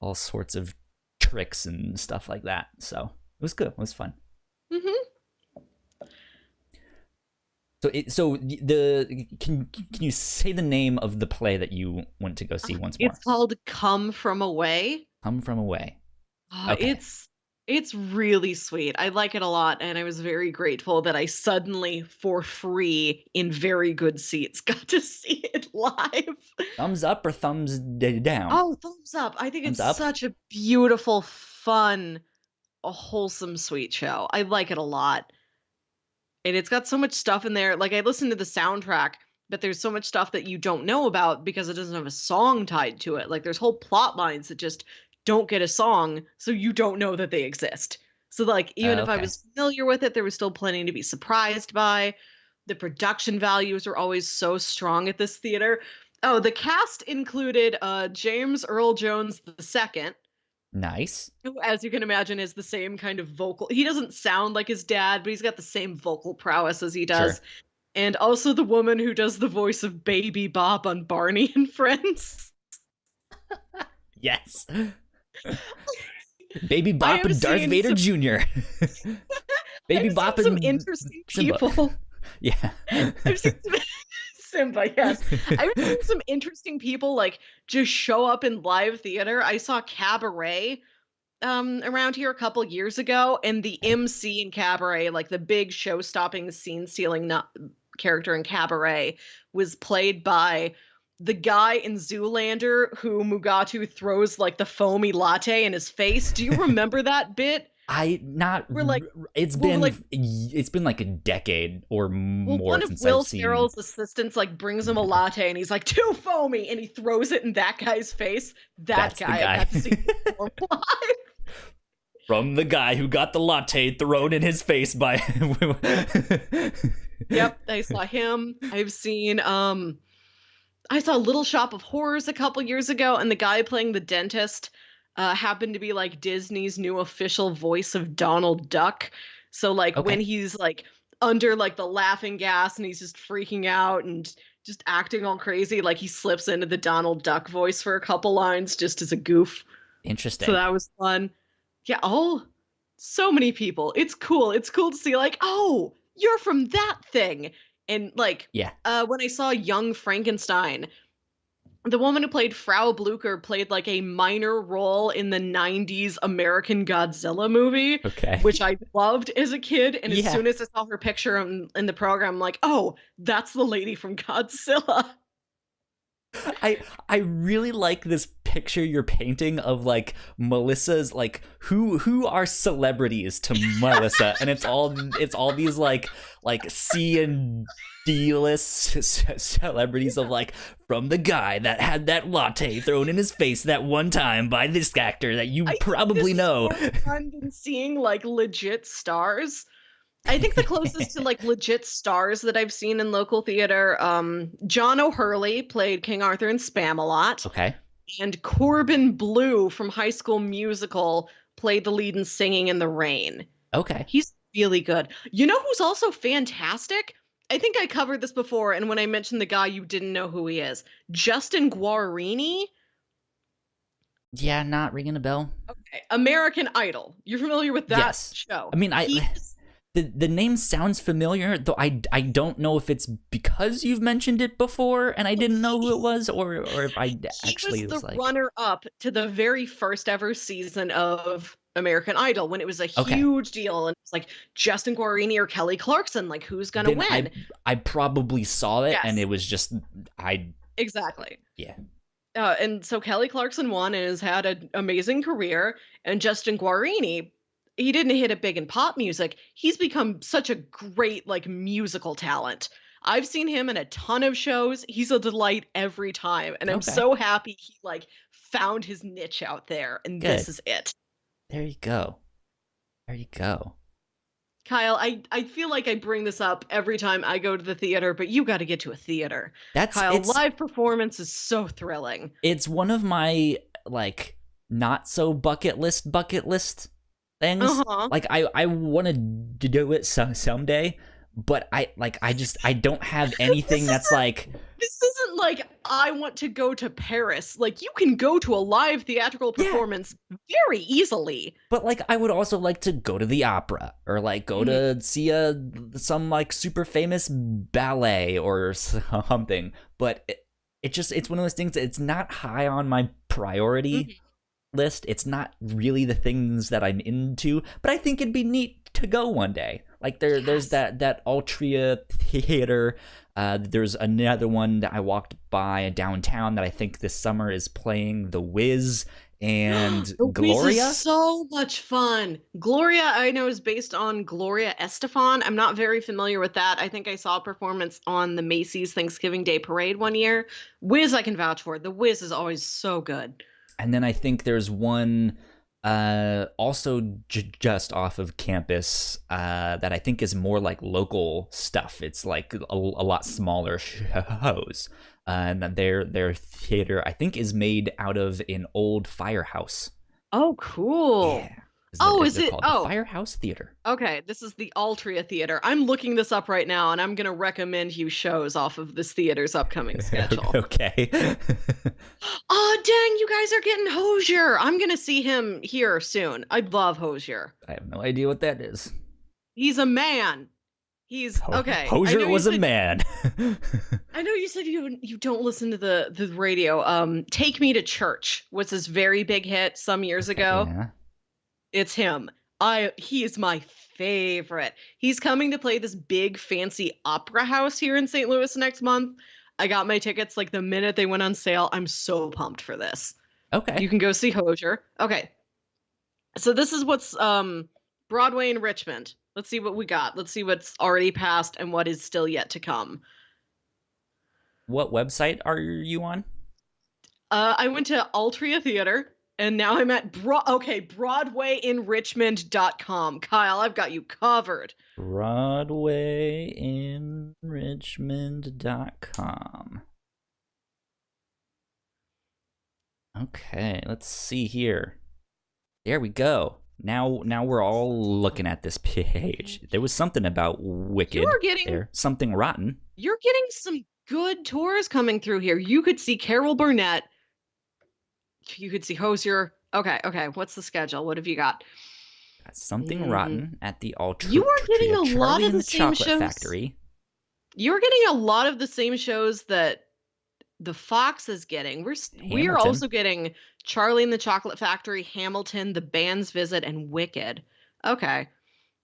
all sorts of tricks and stuff like that. So it was good. It was fun. Mhm. So the can you say the name of the play that you went to go see once It's more? called Come From Away. Come from away. Oh, Okay. it's really sweet. I like it a lot, and I was very grateful that I suddenly, for free, in very good seats, got to see it live. Thumbs up or thumbs down? Oh, thumbs up. I think Thumbs it's up. such a beautiful, fun, a wholesome, sweet show. I like it a lot. And it's got so much stuff in there. Like, I listened to the soundtrack, but there's so much stuff that you don't know about because it doesn't have a song tied to it. Like, there's whole plot lines that just don't get a song, so you don't know that they exist. So, like, even if I Okay. was familiar with it, there was still plenty to be surprised by. The production values are always so strong at this theater. Oh, the cast included James Earl Jones II, Nice. who, as you can imagine, is the same kind of vocal. He doesn't sound like his dad, but he's got the same vocal prowess as he Sure. does. And also the woman who does the voice of Baby Bop on Barney and Friends. Yes. Baby I Bop have and Darth seen Vader some Jr. Baby I've Bop seen some and interesting Simba. people. Yeah. I've seen some Simba, yes. I've seen some interesting people like just show up in live theater. I saw Cabaret around here a couple years ago, and the Okay. MC in Cabaret, like the big show-stopping, scene-stealing character in Cabaret, was played by the guy in Zoolander who Mugatu throws like the foamy latte in his face. Do you remember that bit? I not Where like, it's well, like, been like a decade or well, more one of since I've Will seen. Ferrell's assistants like brings him a Yeah, latte, and he's like, "Too foamy," and he throws it in that guy's face. That that's the guy, I guy. got to see perform live. From the guy who got the latte thrown in his face by. Yep, I saw him. I saw Little Shop of Horrors a couple years ago, and the guy playing the dentist happened to be like Disney's new official voice of Donald Duck. So like when Okay, he's like under like the laughing gas and he's just freaking out and just acting all crazy, like he slips into the Donald Duck voice for a couple lines just as a goof. So interesting. that was fun. Yeah, oh, so many people. It's cool. It's cool to see like, oh, you're from that thing. And like Yeah. when I saw Young Frankenstein, the woman who played Frau Blucher played like a minor role in the 90s American Godzilla movie, Okay. which I loved as a kid. And as Yeah. soon as I saw her picture in the program, I'm like, oh, that's the lady from Godzilla. I really like this picture you're painting of like Melissa's like who are celebrities to Melissa, and it's all these like C and D list celebrities of like from the guy that had that latte thrown in his face that one time by this actor that you I think this probably is know. more fun than seeing like legit stars. I think the closest to like legit stars that I've seen in local theater, John O'Hurley played King Arthur in Spam-A-Lot, Okay. and Corbin Blue from High School Musical played the lead in Singing in the Rain. Okay. He's really good. You know who's also fantastic? I think I covered this before, and when I mentioned the guy, you didn't know who he is. Justin Guarini. Yeah, not ringing a bell. Okay, American Idol. You're familiar with that Yes. show? I mean, I He's the name sounds familiar, though I don't know if it's because you've mentioned it before and I didn't know who it was, or if I he was actually the was like, runner-up to the very first ever season of American Idol when it was a okay, huge deal, and it was like Justin Guarini or Kelly Clarkson, like who's gonna then win? I probably saw it and Yes, it was just I exactly. yeah. And so Kelly Clarkson won and has had an amazing career, and Justin Guarini, he didn't hit it big in pop music. He's become such a great like musical talent. I've seen him in a ton of shows. He's a delight every time, and I'm Okay, so happy he like found his niche out there, and this good. is it. There you go. There you go. Kyle, I feel like I bring this up every time I go to the theater, but you got to get to a theater. That's Kyle, live performance is so thrilling. it's one of my like not so bucket list things. Uh-huh. Like I want to do it someday, but I don't have anything This that's isn't like this isn't like I want to go to Paris. Like you can go to a live theatrical yeah. performance very easily. But like I would also like to go to the opera or like go Mhm. to see some like super famous ballet or something. But it's one of those things that it's not high on my priority Mhm. list. It's not really the things that I'm into, but I think it'd be neat to go one day. Like there's Yes. that Altria theater. There's another one that I walked by downtown that I think this summer is playing The Wiz and The Wiz Gloria. is so much fun. Gloria, I know, is based on Gloria Estefan. I'm not very familiar with that. I think I saw a performance on the Macy's Thanksgiving Day Parade one year. Wiz, I can vouch for. The Wiz is always so good. And then I think there's one also just off of campus that I think is more like local stuff. It's like a lot smaller shows. And then their theater I think is made out of an old firehouse. Oh, cool. Yeah. Oh, is They're it? called the Oh, Firehouse Theater. okay, this is the Altria Theater. I'm looking this up right now, and I'm gonna recommend you shows off of this theater's upcoming schedule. Okay. Oh, dang, you guys are getting Hosier. I'm gonna see him here soon. I love Hosier. I have no idea what that is. He's a man. He's okay. Hosier was a man. I know you said you don't listen to the radio. Take Me to Church was his very big hit some years Okay, ago. yeah. It's him. He is my favorite. He's coming to play this big fancy opera house here in St. Louis next month. I got my tickets like the minute they went on sale. I'm so pumped for this. You Okay. can go see Hosier. Okay. So this is what's Broadway in Richmond. Let's see what we got. Let's see what's already passed and what is still yet to come. What website are you on? I went to Altria Theater, and now I'm at BroadwayInRichmond.com. Kyle, I've got you covered. BroadwayInRichmond.com. Okay, let's see here. There we go. Now we're all looking at this page. There was something about Wicked there. Something Rotten. You're getting some good tours coming through here. You could see Carol Burnett. You could see Hosier. Okay. What's the schedule? What have you got? Something Rotten at the Altria. You are getting a lot Charlie of and the same Chocolate shows. Factory. You're getting a lot of the same shows that the Fox is getting. We're also getting Charlie and the Chocolate Factory, Hamilton, The Band's Visit, and Wicked. Okay.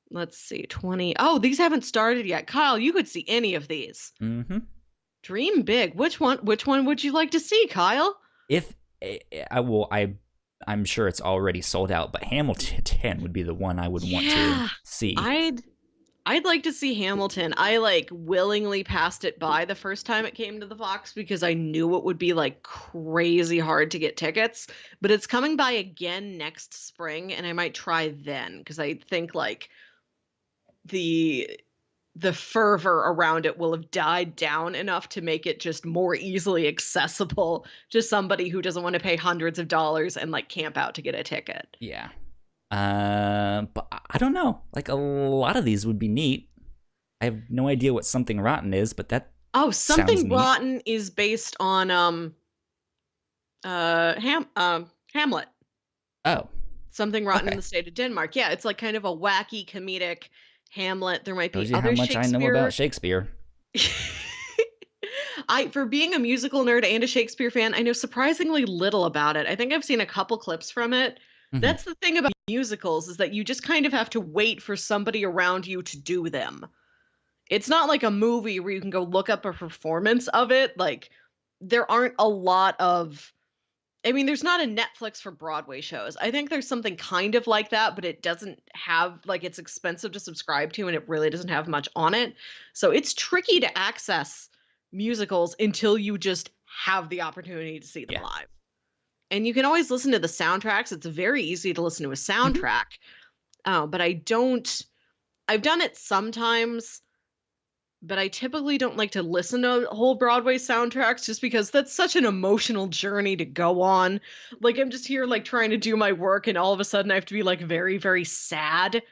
Let's see. 20. Oh, these haven't started yet. Kyle, you could see any of these. Mm-hmm. Dream big. Which one would you like to see, Kyle? If I'm sure it's already sold out, but Hamilton would be the one I would want to see. I'd like to see Hamilton. I willingly passed it by the first time it came to the Fox because I knew it would be crazy hard to get tickets, but it's coming by again next spring and I might try then because I think the fervor around it will have died down enough to make it just more easily accessible to somebody who doesn't want to pay hundreds of dollars and camp out to get a ticket. Yeah. But I don't know. A lot of these would be neat. I have no idea what Something Rotten is, but that Something Rotten is based on Hamlet. Oh. Something Rotten in the State of Denmark. Yeah, it's kind of a wacky comedic Hamlet. There might be Shows you other how much I know about Shakespeare. For being a musical nerd and a Shakespeare fan, I know surprisingly little about it. I think I've seen a couple clips from it. Mm-hmm. That's the thing about musicals is that you just kind of have to wait for somebody around you to do them. It's not like a movie where you can go look up a performance of it. There aren't a lot of... I mean, there's not a Netflix for Broadway shows. I think there's something kind of like that, but it doesn't have, it's expensive to subscribe to, and it really doesn't have much on it. So it's tricky to access musicals until you just have the opportunity to see them live. And you can always listen to the soundtracks. It's very easy to listen to a soundtrack. But I've done it sometimes, but I typically don't like to listen to whole Broadway soundtracks just because that's such an emotional journey to go on. I'm just here trying to do my work and all of a sudden I have to be very, very sad.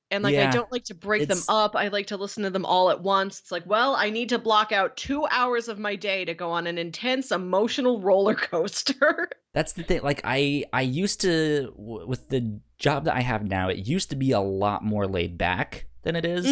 And I don't like to break them up. I like to listen to them all at once. It's I need to block out 2 hours of my day to go on an intense emotional roller coaster. That's the thing. I used to, with the job that I have now, it used to be a lot more laid back than it is.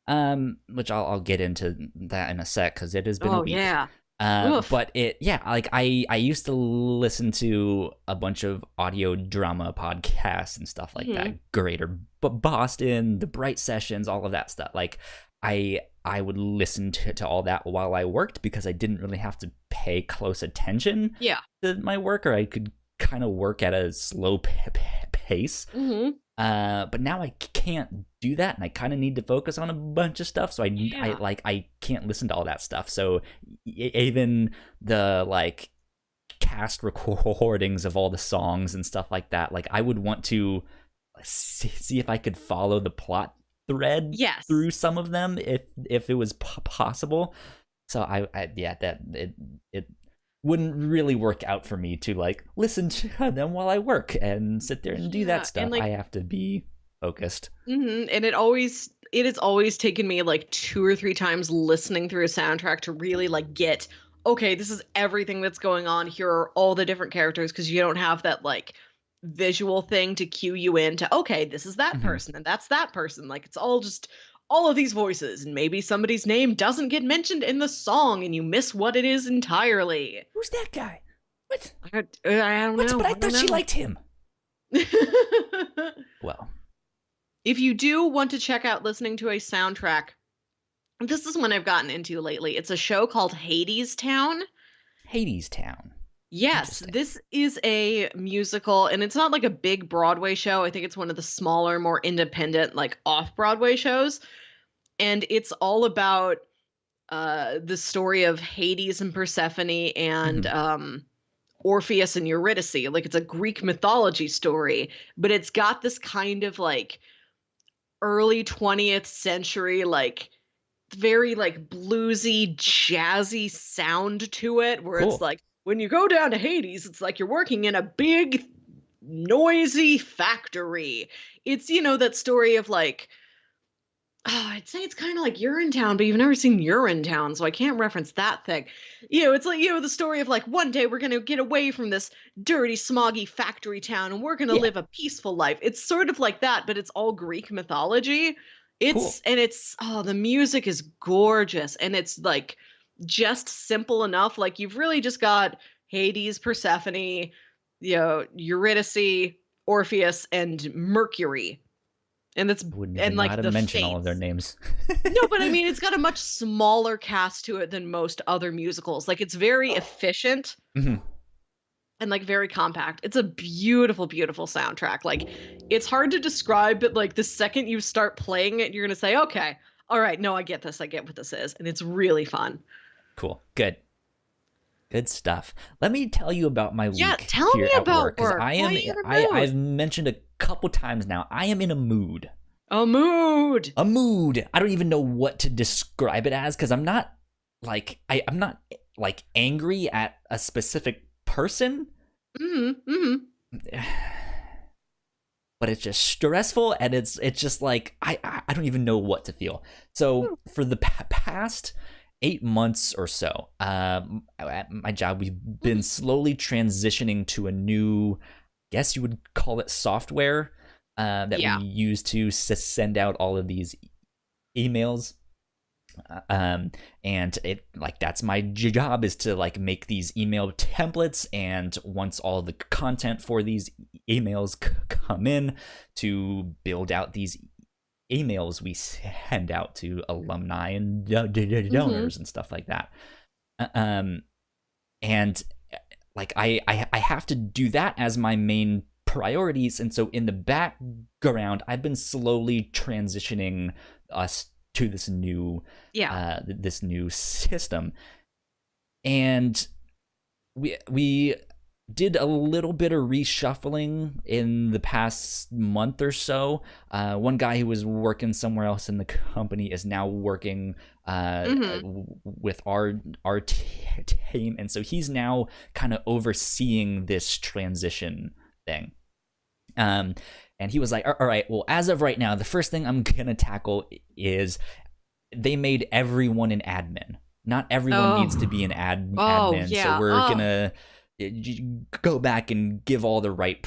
Mm-hmm. Which I'll get into that in a sec because it has been a week. Yeah. But I used to listen to a bunch of audio drama podcasts and stuff like that. Greater Boston, the Bright Sessions, all of that stuff. I would listen to all that while I worked because I didn't really have to pay close attention to my work, or I could kind of work at a slow pace. Mm-hmm. But now I can't do that, and I kind of need to focus on a bunch of stuff. So I can't listen to all that stuff. So even the cast recordings of all the songs and stuff like that, I would want to see if I could follow the plot thread through some of them if it was possible. So it wouldn't really work out for me to listen to them while I work and sit there and do that stuff. And I have to be focused. Mm-hmm. And it has always taken me 2 or 3 times listening through a soundtrack to really get, okay, this is everything that's going on. Here are all the different characters, because you don't have that visual thing to cue you into, okay, this is that Mm-hmm. person and that's that person. Like it's all just all of these voices, and maybe somebody's name doesn't get mentioned in the song and you miss what it is entirely. Who's that guy? What? I don't What? know. But I I don't thought she know. liked him. Well, If you do want to check out listening to a soundtrack, this is one I've gotten into lately. It's a show called Hades Town. Hades Town. Yes, Interesting. this is a musical, and it's not like a big Broadway show. I think it's one of the smaller, more independent, like off Broadway shows. And it's all about the story of Hades and Persephone and Mm-hmm. Orpheus and Eurydice. Like it's a Greek mythology story, but it's got this kind of like early 20th century, like very like bluesy, jazzy sound to it, where it's Cool. like when you go down to Hades, it's like you're working in a big, noisy factory. It's, that story of like, I'd say it's kind of like Urinetown, but you've never seen Urinetown, so I can't reference that thing. It's like, the story of like one day we're going to get away from this dirty, smoggy factory town and we're going to Yeah. live a peaceful life. It's sort of like that, but it's all Greek mythology. Cool. The music is gorgeous and it's like just simple enough. Like you've really just got Hades, Persephone, Eurydice, Orpheus, and Mercury. And it's Wouldn't and even know how like to the mention all of their fates. names. No, but I mean, it's got a much smaller cast to it than most other musicals. Like, it's very efficient Mm-hmm. and like very compact. It's a beautiful, beautiful soundtrack. Like, it's hard to describe, but like the second you start playing it, you're gonna say, "Okay, all right, no, I get this. I get what this is," and it's really fun. Cool. Good. Good stuff. Let me tell you about my Yeah, week tell me here at about work because work. Why are you in a I've mood? mentioned a couple times now. I am in a mood. A mood. A mood. I don't even know what to describe it as because I'm not I'm not like angry at a specific person, Mm-hmm. but it's just stressful and it's just like I don't even know what to feel. So for the past 8 months or so, at my job we've been slowly transitioning to a new, guess you would call it software, that we Yeah. use to send out all of these emails. And it like that's my job, is to like make these email templates, and once all the content for these emails come in, to build out these emails we send out to alumni and Mm-hmm. donors and stuff like that. um and like I have to do that as my main priorities, and so in the background I've been slowly transitioning us to Yeah. this new system. And we did a little bit of reshuffling in the past month or so. One guy who was working somewhere else in the company is now working Mm-hmm. with our team, and so he's now kind of overseeing this transition thing. And he was like, all right, well, as of right now, the first thing I'm gonna tackle is they made everyone an admin. Not everyone needs to Oh. be an Oh admin, so yeah. we're Oh gonna go back and give all the right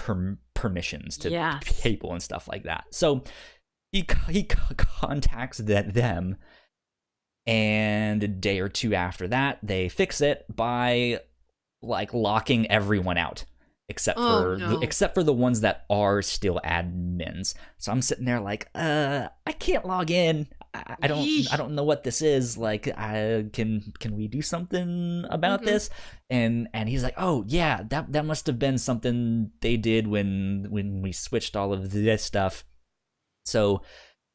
permissions to yes. people and stuff like that. So he contacts them, and a day or two after that, they fix it by like locking everyone out Oh no. except for the ones that are still admins. So I'm sitting there like, I can't log in. I Yeesh. don't know what this is. Like, can we do something about Mhm. this? And he's like, oh yeah, that must have been something they did when we switched all of this stuff. So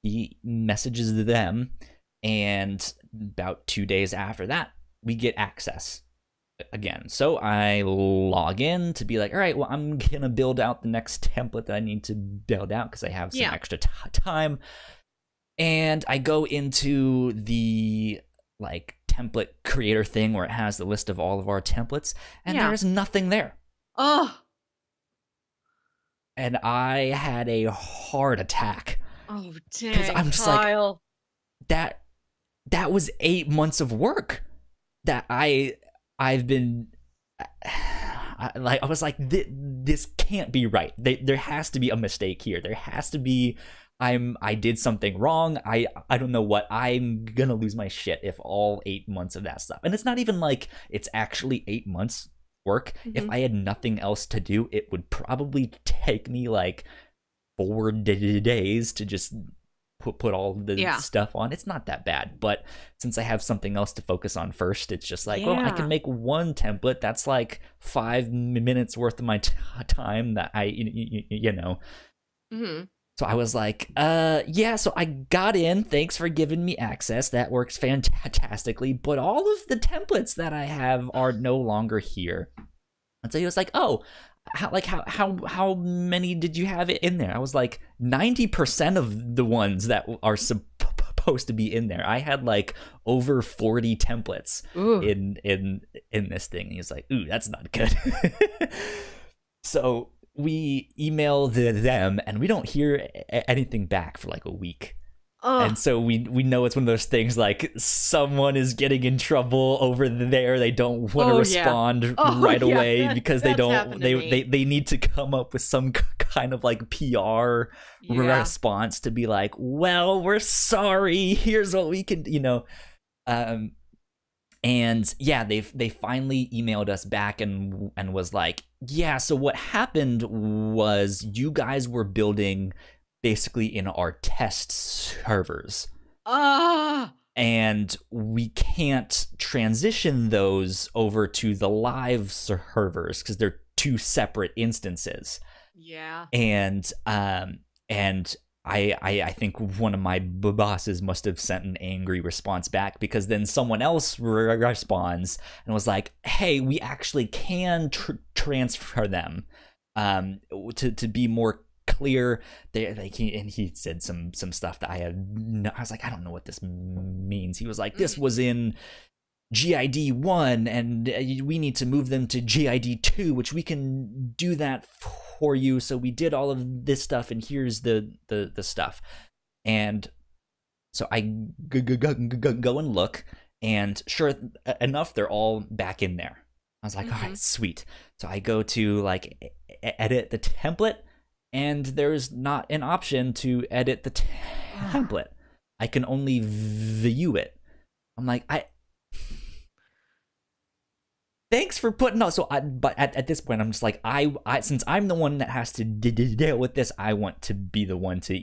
he messages them, and about 2 days after that, we get access again. So I log in to be like, all right, well, I'm gonna build out the next template that I need to build out because I have some Yeah. extra time. And I go into the like template creator thing where it has the list of all of our templates, and there Yeah. is nothing there. Oh. And I had a heart attack Oh because dang, I'm just like, Kyle. that that was 8 months of work that I've been I was like, this can't be right. There has to be a mistake here. There has to be I did something wrong. I don't know what. I'm gonna lose my shit if all 8 months of that stuff. And it's not even like it's actually 8 months work. If I had nothing else to do, it would probably take me like 4 days to just put all the stuff on. It's not that bad, but since I have something else to focus on first, it's just like, well, I can make one template. That's like 5 minutes worth of my time that you know. So I was like, yeah, so I got in. Thanks for giving me access. That works fantastically. But all of the templates that I have are no longer here. And so he was like, oh, how many did you have in there? I was like, 90% of the ones that are supposed to be in there. I had like over 40 templates in this thing. And he's like, ooh, that's not good. So we email them and we don't hear anything back for like a week. And so we know it's one of those things like someone is getting in trouble over there. They don't want to respond right away because they need to come up with some kind of like PR response to be like, well, we're sorry. Here's what we can, you know. And yeah, they finally emailed us back and was like, yeah, so what happened was you guys were building basically in our test servers. And we can't transition those over to the live servers because they're two separate instances. Yeah. And I think one of my bosses must have sent an angry response back because then someone else responds and was like, hey, we actually can transfer them to be more clear. He said some stuff that I was like, I don't know what this means. He was like, this was in GID 1 and we need to move them to GID 2, which we can do that for you. So we did all of this stuff and here's the stuff. And so I go and look, and sure enough, they're all back in there. I was like, all right, sweet. So I go to like edit the template, and there's not an option to edit the template. I can only view it. I'm like, thanks for putting out. So but at this point, I'm just like, I since I'm the one that has to deal with this, I want to be the one to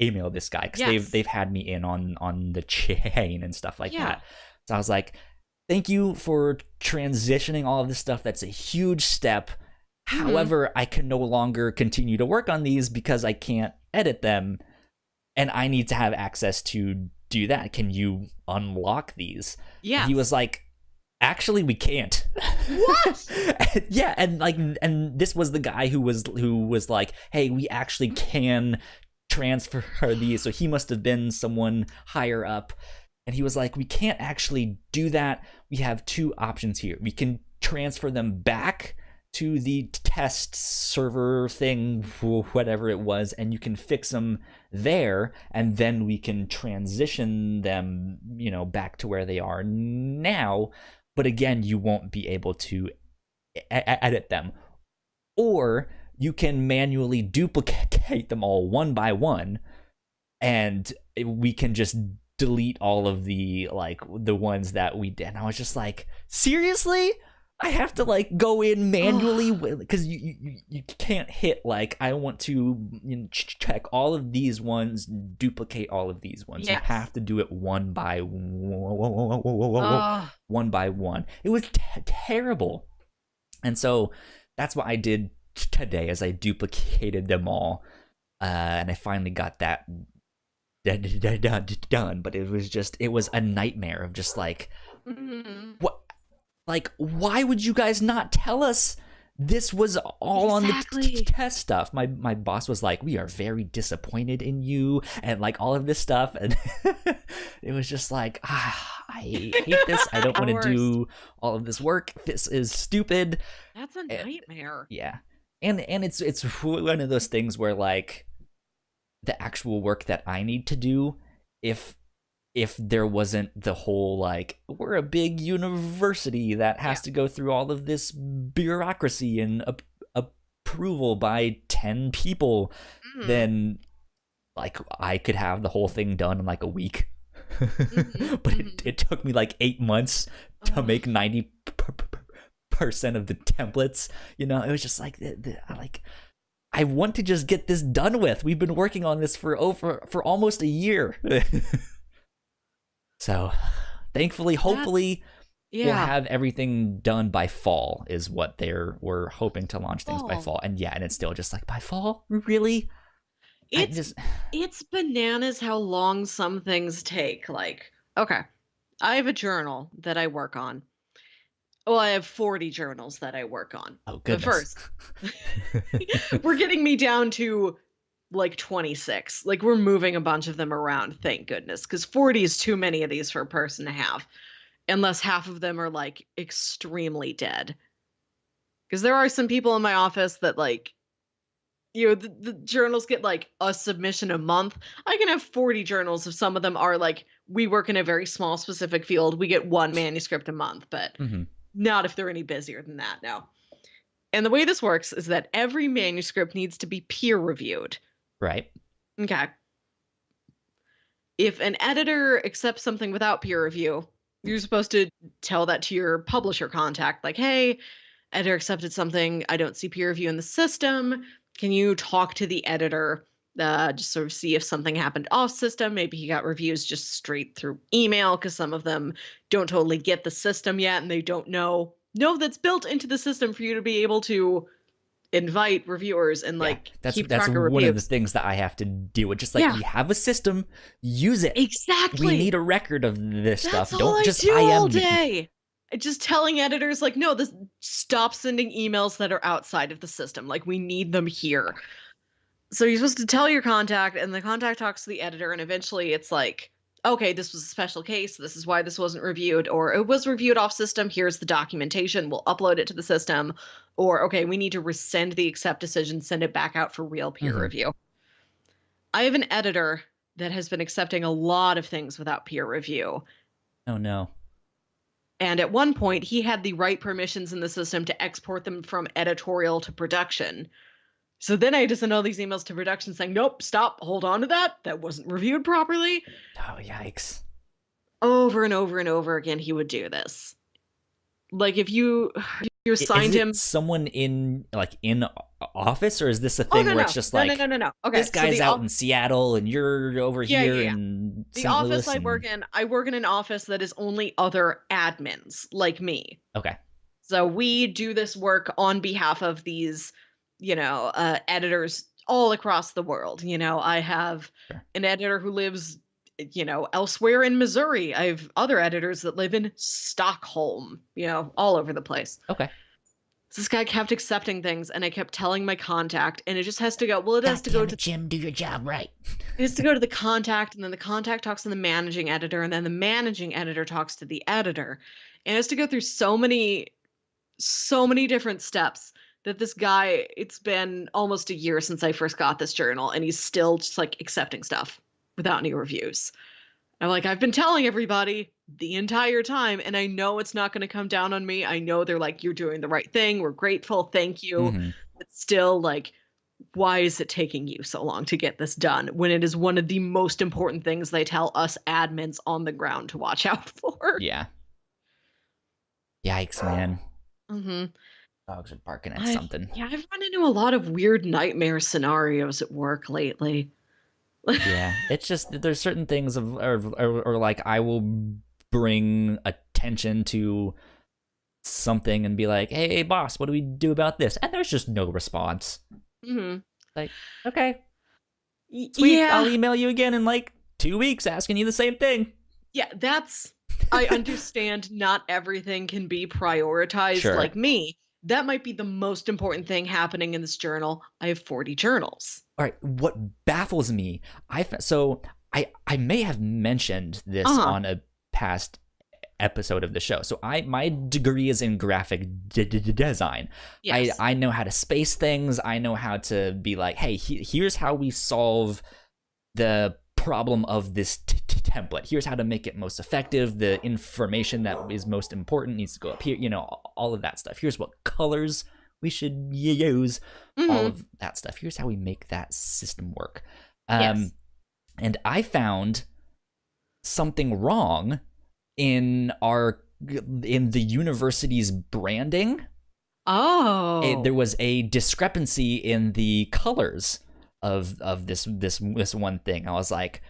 email this guy because they've had me in on the chain and stuff like that. So I was like, thank you for transitioning all of this stuff. That's a huge step. However, I can no longer continue to work on these because I can't edit them, and I need to have access to do that. Can you unlock these? Yeah. And he was like, actually, we can't. What? Yeah, and this was the guy who was like, hey, we actually can transfer these. So he must have been someone higher up. And he was like, we can't actually do that. We have two options here. We can transfer them back to the test server thing, whatever it was, and you can fix them there, and then we can transition them, you know, back to where they are now. But again, you won't be able to edit them. Or you can manually duplicate them all one by one, and we can just delete all of the ones that we did. And I was just like, seriously? I have to like go in manually because you can't hit like I want to check all of these ones, duplicate all of these ones. You have to do it one by one. It was terrible. And so that's what I did today, as I duplicated them all, and I finally got that done. But it was a nightmare of just like, what? Like, why would you guys not tell us this was all on the test stuff? My boss was like, we are very disappointed in you, and like all of this stuff. And it was just like, I hate this. I don't want to do all of this work. This is stupid. That's a nightmare. Yeah. And it's one of those things where like the actual work that I need to do, if there wasn't the whole like, we're a big university that has to go through all of this bureaucracy and approval by 10 people, Mm-hmm. then like I could have the whole thing done in like a week. Mm-hmm. But Mm-hmm. it took me like 8 months to Oh, make 90% of the templates. You know, it was just like I want to just get this done with. We've been working on this for almost a year. So thankfully, that's hopefully we'll yeah. have everything done by fall is what we're hoping to launch things by Fall. fall. And yeah, and it's still just like by fall, really? I It's just it's bananas how long some things take. Like, okay, I have a journal that I work on. Well, I have 40 journals that I work on. oh But goodness. first, we're getting me down to like 26. Like we're moving a bunch of them around, thank goodness, because 40 is too many of these for a person to have, unless half of them are like extremely dead. Because there are some people in my office that like, the journals get like a submission a month. I can have 40 journals if some of them are like, we work in a very small specific field. We get one manuscript a month, but Mm-hmm. not if they're any busier than that, no. And the way this works is that every manuscript needs to be peer reviewed. Right. Okay. If an editor accepts something without peer review, you're supposed to tell that to your publisher contact, like, hey, editor accepted something. I don't see peer review in the system. Can you talk to the editor? Just sort of see if something happened off system. Maybe he got reviews just straight through email because some of them don't totally get the system yet and they don't know that's built into the system for you to be able to invite reviewers and Yeah, like that's keep that's track of one of the reviews. things that I have to deal with. Just like Yeah, we have a system, use it. We need exactly. a record of this That's stuff. all Don't I just do all IM me. day. Just telling editors like, no, this stop sending emails that are outside of the system. Like we need them here. So you're supposed to tell your contact, and the contact talks to the editor, and eventually it's like, okay, this was a special case. This is why this wasn't reviewed, or it was reviewed off system. Here's the documentation. We'll upload it to the system. Or, okay, we need to rescind the accept decision, send it back out for real peer Mm-hmm. review. I have an editor that has been accepting a lot of things without peer review. Oh no. And at one point, he had the right permissions in the system to export them from editorial to production. So then I had to send all these emails to production saying, nope, stop, hold on to that. That wasn't reviewed properly. Oh yikes. Over and over and over again, he would do this. Like if you Is assigned it him, someone in office, or is this a oh thing no where it's no just no no like no no no. Okay, this so guy's out in Seattle and you're over yeah here yeah yeah. in The St. office Louis I and I work in an office that is only other admins like me. okay. So we do this work on behalf of these, editors all across the world. I have Sure. an editor who lives, elsewhere in Missouri. I have other editors that live in Stockholm, all over the place. Okay. So this guy kept accepting things, and I kept telling my contact, and it just has to go. Well, it has God to go damn to it, Jim, do your job right. it has to go to the contact, and then the contact talks to the managing editor, and then the managing editor talks to the editor. And it has to go through so many different steps that this guy, it's been almost a year since I first got this journal, and he's still just like accepting stuff without any reviews. I'm like, I've been telling everybody the entire time, and I know it's not going to come down on me. I know they're like, you're doing the right thing. We're grateful. Thank you. Mm-hmm. But still, like, why is it taking you so long to get this done when it is one of the most important things they tell us admins on the ground to watch out for? Yeah. Yikes, man. Mm-hmm. Dogs are barking at I've something. yeah, I've run into a lot of weird nightmare scenarios at work lately. Yeah, it's just there's certain things or like I will bring attention to something and be like, "Hey, boss, what do we do about this?" And there's just no response. Hmm. Like, okay, sweet, Yeah, I'll email you again in like 2 weeks asking you the same thing. yeah, I understand not everything can be prioritized Sure. like me. That might be the most important thing happening in this journal. I have 40 journals. All right. What baffles me, I may have mentioned this Uh-huh. on a past episode of the show. So my degree is in graphic design. Yes. I know how to space things. I know how to be like, hey, here's how we solve the problem of this template. Here's how to make it most effective. The information that is most important needs to go up here. You know, all of that stuff. Here's what colors we should use all Mm-hmm. of that stuff. Here's how we make that system work. Yes. And I found something wrong in the university's branding. There Oh. was a discrepancy in the colors of this one thing. I was like,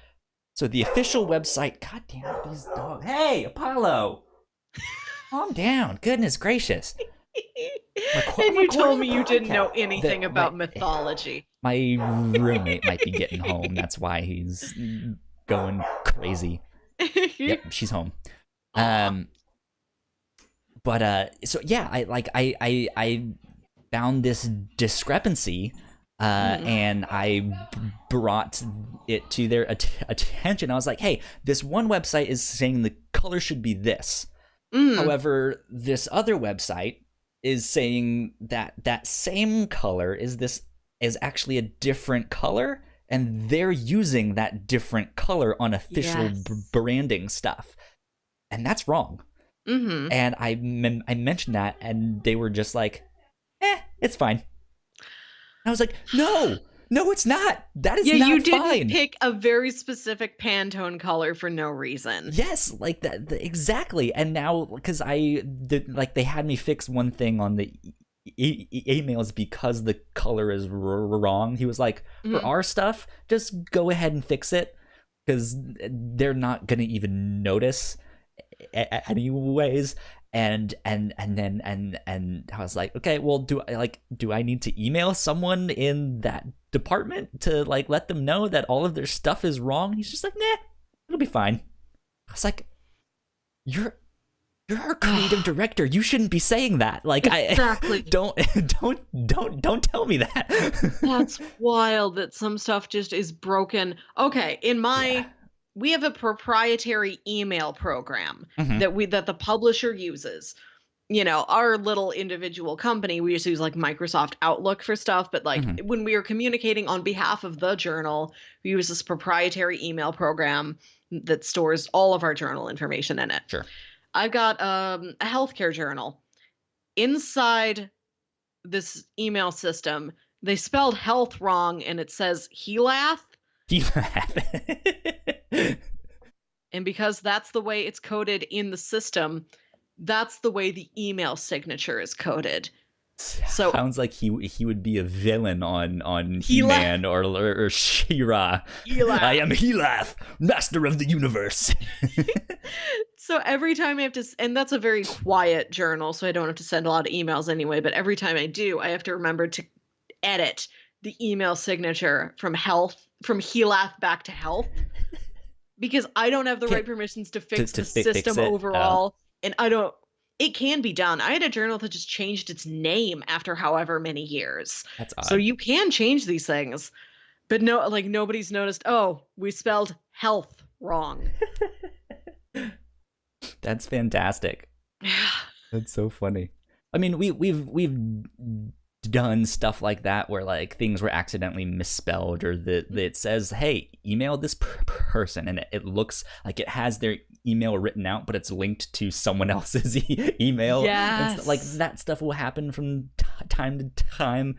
so the official website. God damn it, these dogs! Hey, Apollo, calm down. Goodness gracious. I'm And you recording told a me you didn't podcast. know anything about mythology. My roommate might be getting home. That's why he's going crazy. Yep, she's home. Aw. So yeah, I found this discrepancy, Mm. and I brought it to their attention. I was like, hey, this one website is saying the color should be this. Mm. However, this other website is saying that that same color is actually a different color, and they're using that different color on official Yes. branding stuff, and that's wrong. Mm-hmm. And I mentioned that, and they were just like, it's fine. I was like, no, it's not. That is Yeah, you not didn't fine. pick a very specific Pantone color for no reason. Yes, like that exactly. And now, because they had me fix one thing on the emails because the color is wrong. He was like, for Mhm. our stuff, just go ahead and fix it because they're not gonna even notice anyways. And I was like, okay, well, do I need to email someone in that department to like let them know that all of their stuff is wrong? He's just like, nah, it'll be fine. I was like, you're our creative director. You shouldn't be saying that. Like, I Exactly. don't tell me that. That's wild that some stuff just is broken. Okay, Yeah. we have a proprietary email program Mm-hmm. that the publisher uses. You know, our little individual company, we just use like Microsoft Outlook for stuff, but like Mm-hmm. when we are communicating on behalf of the journal, we use this proprietary email program that stores all of our journal information in it. Sure. I've got a healthcare journal. Inside this email system, they spelled health wrong and it says He-lath. He And because that's the way it's coded in the system, that's the way the email signature is coded. So sounds like he would be a villain on He-lath. He-Man or She-Ra. I He-lath. am He-lath, master of the universe. So every time I have to, and that's a very quiet journal, so I don't have to send a lot of emails anyway, but every time I do, I have to remember to edit the email signature from He-lath back to health, because I don't have the right Can't permissions to to, fix to the fix system it. Oh, overall, and I don't. It can be done. I had a journal that just changed its name after however many years. that's So odd. you can change these things, but no, like nobody's noticed, oh, we spelled health wrong. That's fantastic. That's so funny. I mean, we've done stuff like that where like things were accidentally misspelled, or that it says, "Hey, email this person," and it looks like it has their email written out, but it's linked to someone else's email. And like Yes. that stuff will happen from time to time,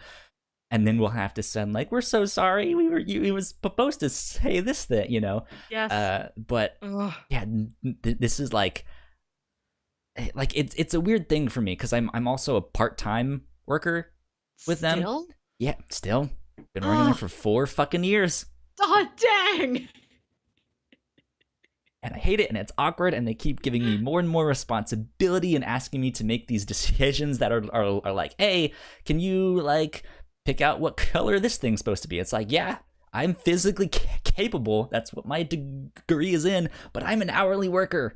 and then we'll have to send like, "We're so sorry. It was supposed to say this thing," you know. Yes. But Ugh. yeah, this is like it's a weird thing for me because I'm also a part-time worker with them. Still? Yeah, still been working there Oh, for 4 fucking years, oh, dang. and I hate it, and it's awkward, and they keep giving me more and more responsibility and asking me to make these decisions that are like, hey, can you like pick out what color this thing's supposed to be? It's like, yeah, I'm physically capable. That's what my degree is in, but I'm an hourly worker.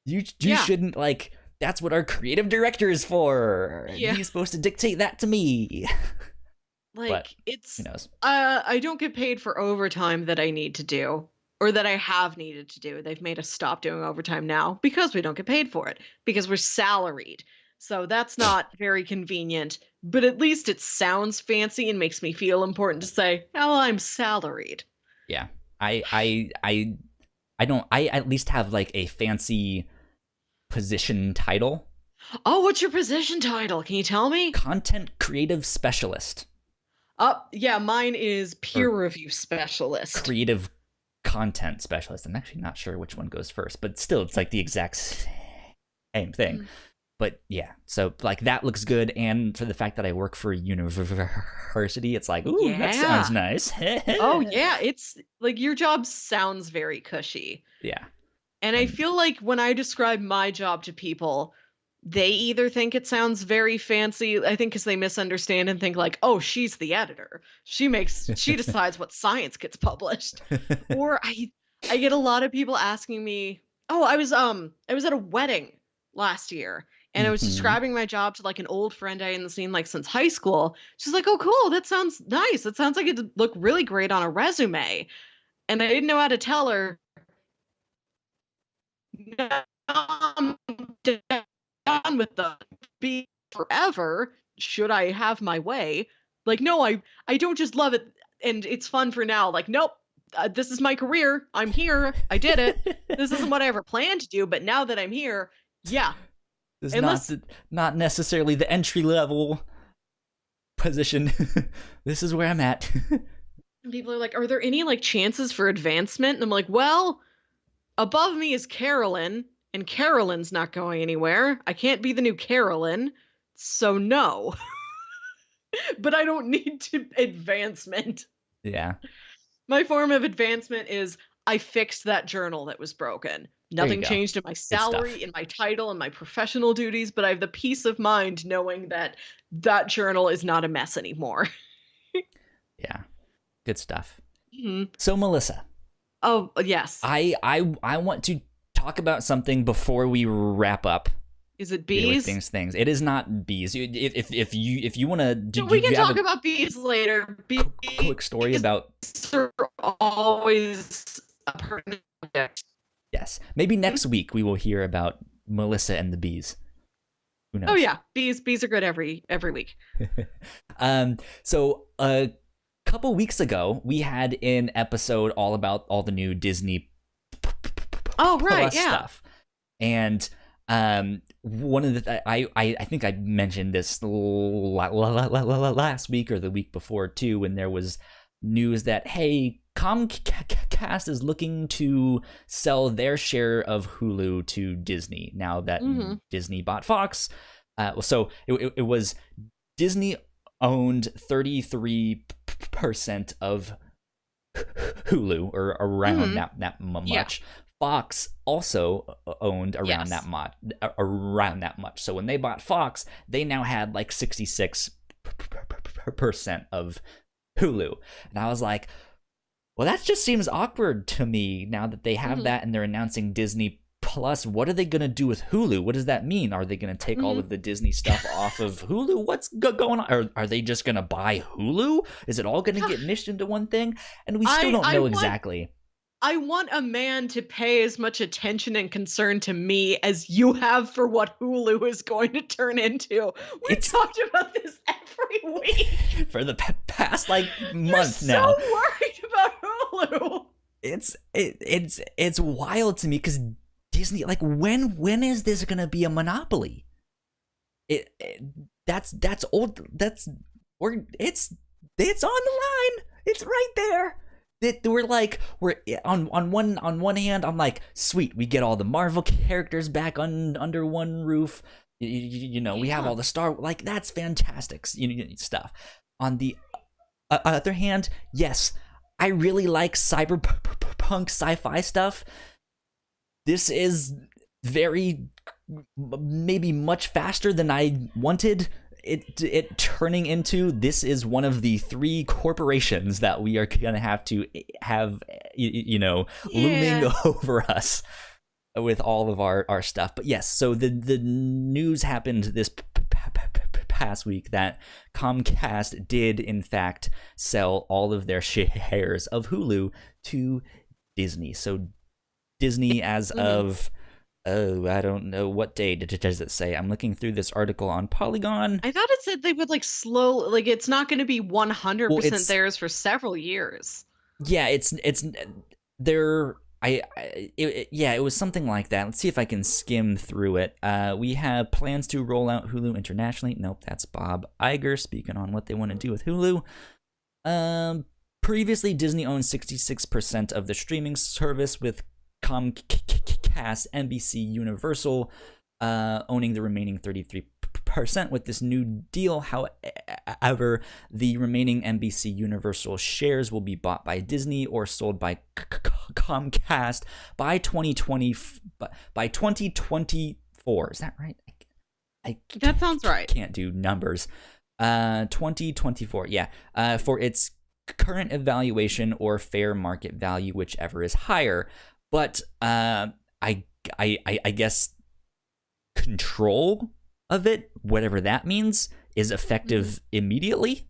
You Yeah. shouldn't like. That's what our creative director is for. Yeah. He's supposed to dictate that to me. But Like who it's knows? I don't get paid for overtime that I need to do or that I have needed to do. They've made us stop doing overtime now because we don't get paid for it because we're salaried. So that's not very convenient, but at least it sounds fancy and makes me feel important to say, "Oh, I'm salaried." Yeah, I don't. I at least have like a fancy position title Oh, what's your position title? Can you tell me? Content creative specialist Yeah, mine is peer or review specialist. creative content specialist. I'm actually not sure which one goes first, but still, it's like the exact same thing. Mm. But yeah, so like that looks good, and for the fact that I work for a university, it's like, ooh, that sounds Yeah. nice. Oh, yeah, it's like your job sounds very cushy. Yeah, And I and feel like when I describe my job to people, they either think it sounds very fancy, I think because they misunderstand and think like, "Oh, she's the editor. She decides what science gets published." Or I get a lot of people asking me, "Oh, I was at a wedding last year and I was mm-hmm. describing my job to like an old friend I hadn't seen like since high school." She's like, "Oh, cool. That sounds nice. That sounds like it'd look really great on a resume." And I didn't know how to tell her, "No, I'm done with the be forever. Should I have my way?" Like, no, I don't just love it and it's fun for now. Like, nope, this is my career. I'm here. I did it. This isn't what I ever planned to do, but now that I'm here, yeah. This is Unless not necessarily the entry level position. This is where I'm at. people are like, "Are there any like chances for advancement?" And I'm like, "Well, above me is Carolyn, and Carolyn's not going anywhere. I can't be the new Carolyn, so no." But I don't need to advancement. Yeah, My form of advancement is I fixed that journal that was broken. there you Nothing go. changed in my Good stuff. salary, in my title, in my professional duties, but I have the peace of mind knowing that that journal is not a mess anymore. Yeah, good stuff. Mhm. So Melissa, Oh, yes. I want to talk about something before we wrap up Is it here with bees? things. It is not bees. If you want to, do, No, do we can you have talk a about bees later. quick story Bees about? are always a pertinent subject. Yes, maybe next week we will hear about Melissa and the bees. Who Oh knows? yeah, bees are good every week. So a couple weeks ago, we had an episode all about all the new Disney Oh right, Plus yeah. stuff, and one of the I think I mentioned this last week or the week before too, when there was news that, hey, Comcast is looking to sell their share of Hulu to Disney now that Mhm. Disney bought Fox. So it was Disney owned 33% of Hulu, or around Mhm. that Yeah. much. Fox also owned Yes. around that much. So when they bought Fox, they now had like 66% of Hulu. And I was like, well, that just seems awkward to me now that they have Mhm. that and they're announcing Disney Plus. What are they going to do with Hulu? What does that mean? Are they going to take all Mhm. of the Disney stuff off of Hulu? What's going on? Are they just going to buy Hulu? Is it all going to get mished into one thing? And we still I don't I know want exactly. I want a man to pay as much attention and concern to me as you have for what Hulu is going to turn into. We It's talked about this every week. for the past like You're month so now. worried about Hulu. It's wild to me because Disney, like, when is this going to be a monopoly? it that's old. It's on the line. It's right there. We're on one hand, I'm like, sweet, we get all the Marvel characters back under one roof. We have Yeah. all the Star, like, that's fantastic, stuff. On the other hand, yes, I really like cyberpunk sci-fi stuff. This is very, maybe much faster than I wanted it turning into. This is one of the three corporations that we are gonna have looming Yeah. over us with all of our stuff. But yes, so the news happened this past week that Comcast did in fact sell all of their shares of Hulu to Disney. So Disney, as Mhm. of, oh, I don't know what day does it say. I'm looking through this article on Polygon. I thought it said they would like slow like it's not going to be Well, 100% it's, theirs for several years. yeah, it's they're, yeah, it was something like that. Let's see if I can skim through it. We have plans to roll out Hulu internationally. Nope, that's Bob Iger speaking on what they want to do with Hulu. Previously, Disney owned 66% of the streaming service, with Comcast, NBC, Universal owning the remaining 33%. With this new deal, however, the remaining NBC Universal shares will be bought by Disney or sold by Comcast by 2020. By 2024, is that right? That sounds right. Can't do numbers. 2024, yeah. For its current evaluation or fair market value, whichever is higher. But I guess control of it, whatever that means, is effective immediately.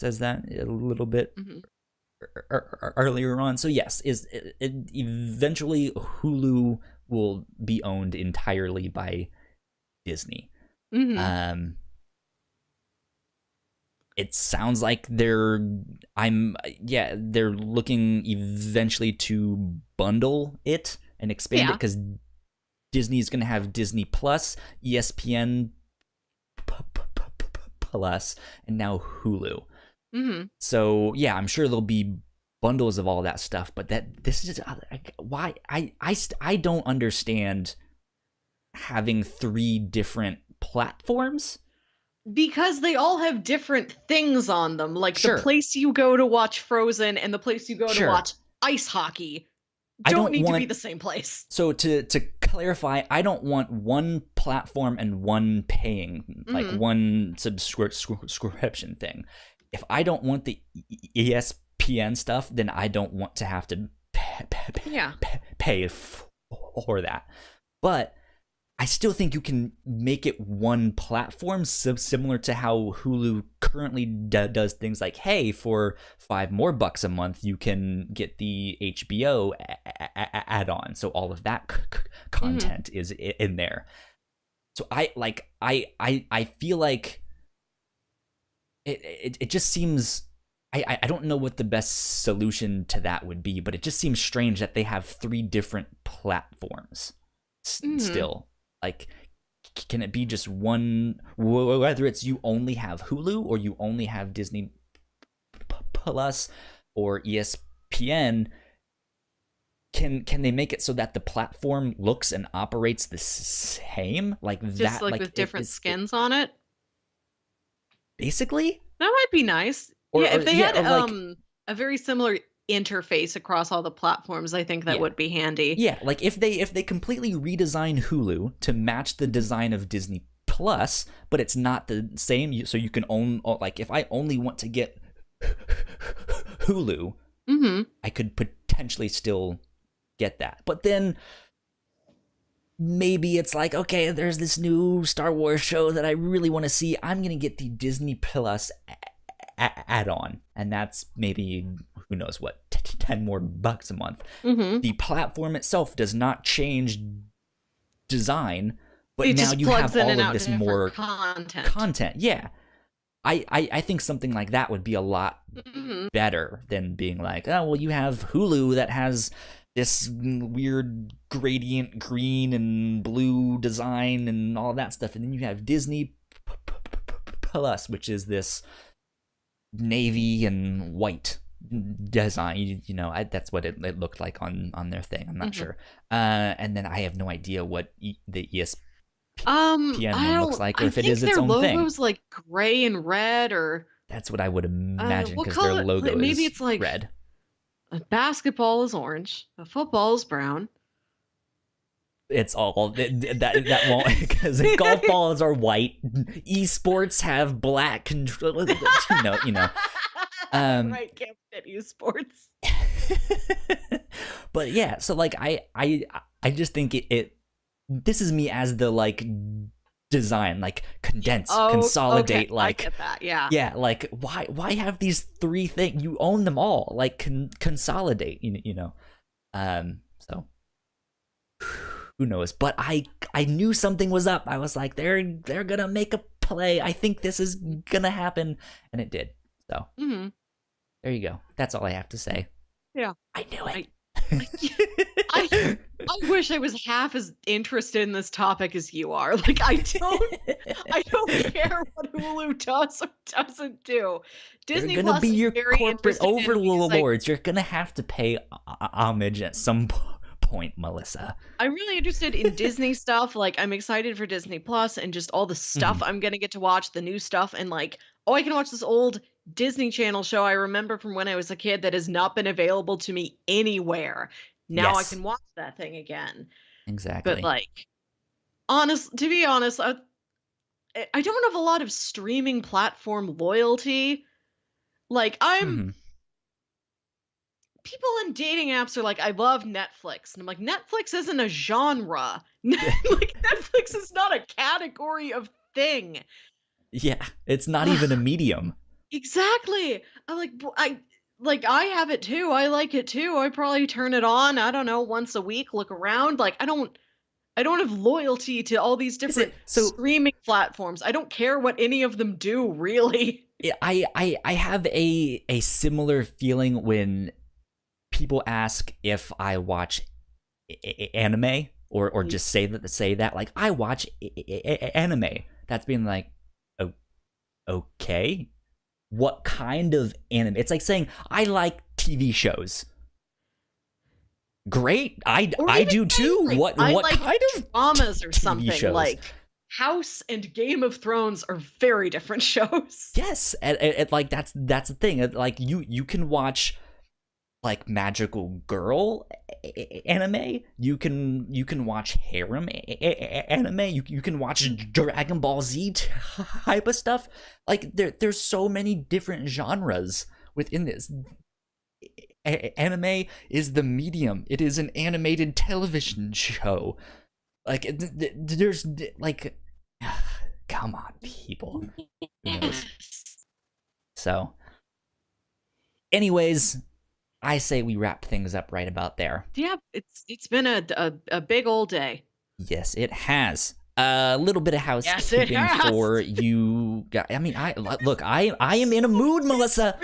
Says that a little bit earlier on. So yes, eventually Hulu will be owned entirely by Disney. It sounds like they're looking eventually to bundle it and expand it, because Disney's going to have Disney Plus, ESPN Plus, and now Hulu. So yeah, I'm sure there'll be bundles of all that stuff, but this is why I don't understand having 3 different platforms. Because they all have different things on them. Like the place you go to watch Frozen and the place you go to watch ice hockey don't need to be the same place. So to clarify, I don't want one platform and one paying, like one subscription thing. If I don't want the ESPN stuff, then I don't want to have to pay for that. But I still think you can make it one platform, similar to how Hulu currently does things like, hey, for $5 more a month, you can get the HBO add-on. So all of that content is in there. So I feel like it just seems, I don't know what the best solution to that would be, but it just seems strange that they have 3 different platforms still. Like, can it be just one, whether it's you only have Hulu or you only have Disney Plus or ESPN? Can they make it so that the platform looks and operates the same? Like just that, like with different skins on it? Basically? That might be nice. If they had a very similar interface across all the platforms, I think that would be handy. Yeah, like if they completely redesign Hulu to match the design of Disney Plus, but it's not the same, so you can own, like if I only want to get Hulu, I could potentially still get that. But then maybe it's like, okay, there's this new Star Wars show that I really want to see. I'm gonna get the Disney Plus add-on, and that's maybe, who knows what, $10 more a month. The platform itself does not change design, but now you have all of this more content. Yeah, I think something like that would be a lot better than being like, oh well, you have Hulu that has this weird gradient green and blue design and all that stuff, and then you have Disney Plus, which is this navy and white design. That's what it looked like on their thing. I'm not sure. And then I have no idea what the ESPN looks like, or if it is its own thing. Their logo's like gray and red, or that's what I would imagine, because their logo maybe is it's like red. A basketball is orange, a football is brown. It's all that won't, because golf balls are white. Esports have black control. Right, can't forget esports. But yeah, so like I just think it this is me as the like design, like condense, consolidate, okay. like I get that. yeah, like why have these 3 things? You own them all, like consolidate, so who knows? But I knew something was up. I was like, they're gonna make a play. I think this is gonna happen, and it did. So there you go. That's all I have to say. Yeah. I knew I I I I wish I was half as interested in this topic as you are. Like, I don't care what Hulu does or doesn't do. They're Disney gonna be Plus I'm your very corporate interested in because overlords. You're gonna have to pay homage at some point, Melissa. I'm really interested in Disney stuff. Like, I'm excited for Disney Plus and just all the stuff Mhm. I'm gonna get to watch, the new stuff, and like, oh, I can watch this old Disney Channel show I remember from when I was a kid that has not been available to me anywhere. Now I Yes, can watch that thing again. But exactly. like, to be honest, I don't have a lot of streaming platform loyalty. Like, Mhm. people in dating apps are like, I love Netflix. And I'm like, Netflix isn't a genre. Like, Netflix is not a category of thing. Yeah, it's not even a Ugh, medium. exactly. I have it too. I like it too. I probably turn it on, I don't know, once a week, look around. Like, I don't have loyalty to all these Is different it so? streaming platforms. I don't care what any of them do, really. I have a similar feeling when people ask if I watch anime or just say that like I watch anime. That's being like, oh, okay, what kind of anime? It's like saying I like TV shows. Great, Or I even do saying, too. like, I What like kind of dramas or TV something, shows? like, House and Game of Thrones are very different shows. Yes, and like that's the thing. Like you can watch like magical girl anime. You can watch harem anime. You can watch Dragon Ball Z type of stuff. Like there's so many different genres within this. Anime is the medium. It is an animated television show. Like there's like, come on, people. Who knows? Yes. So, anyways, I say we wrap things up right about there. Yeah, it's been a big old day. Yes, it has. A little bit of Yes, it housekeeping has. for you guys. I mean, I look. I am in a mood, Melissa.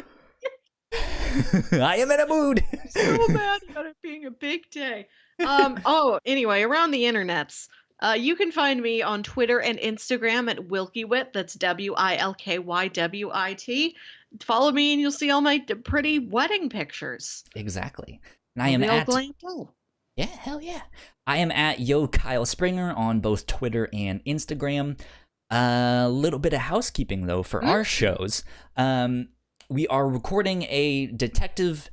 I am in a mood. So mad about it being a big day. Anyway, around the internets, you can find me on Twitter and Instagram at Wilkywit. That's WILKYWIT. Follow me and you'll see all my pretty wedding pictures. Exactly. And I I'll am be all at, glammed up. yeah, hell yeah. I am at Yo Kyle Springer on both Twitter and Instagram. A little bit of housekeeping though for our shows. We are recording a Detective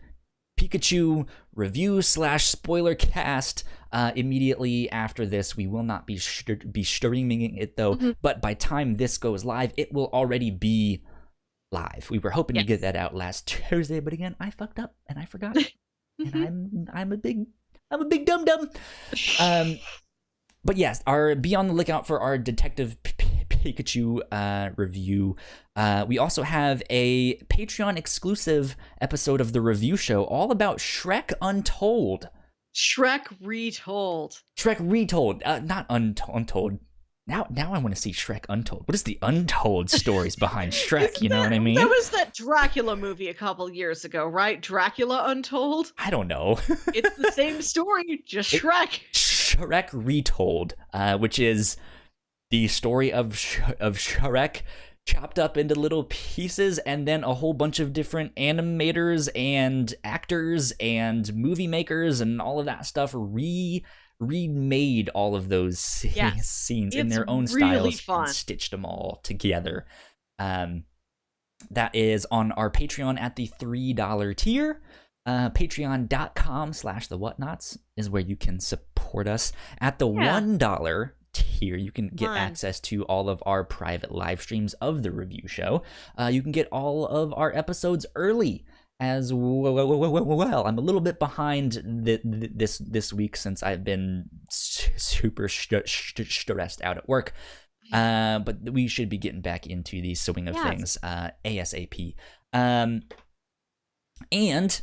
Pikachu review / spoiler cast immediately after this. We will not be streaming it though, Mhm. but by time this goes live, it will already be live. We were hoping to get Yes. that out last Tuesday, but again, I fucked up and I forgot, and Mhm. I'm a big dum dum. But yes, be on the lookout for our Detective Pikachu review. We also have a Patreon exclusive episode of the review show all about Shrek Untold. Shrek retold. Shrek Retold, not Untold. Now I want to see Shrek Untold. What is the untold stories behind Shrek? Isn't You know what I that mean? was that Dracula movie a couple years ago, right? Dracula Untold? I don't know. It's the same story, just It- Shrek. Shrek Retold, which is the story of Shrek chopped up into little pieces, and then a whole bunch of different animators and actors and movie makers and all of that stuff remade all of those Yes. scenes in It's their own really styles fun. and stitched them all together. That is on our Patreon at the $3 tier. Patreon.com/the Whatnauts is where you can support us. At the Yeah. $1 tier, you can get Fun. access to all of our private live streams of the review show. You can get all of our episodes early as well. I'm a little bit behind this week since I've been super stressed out at work. But we should be getting back into the swing of things ASAP. And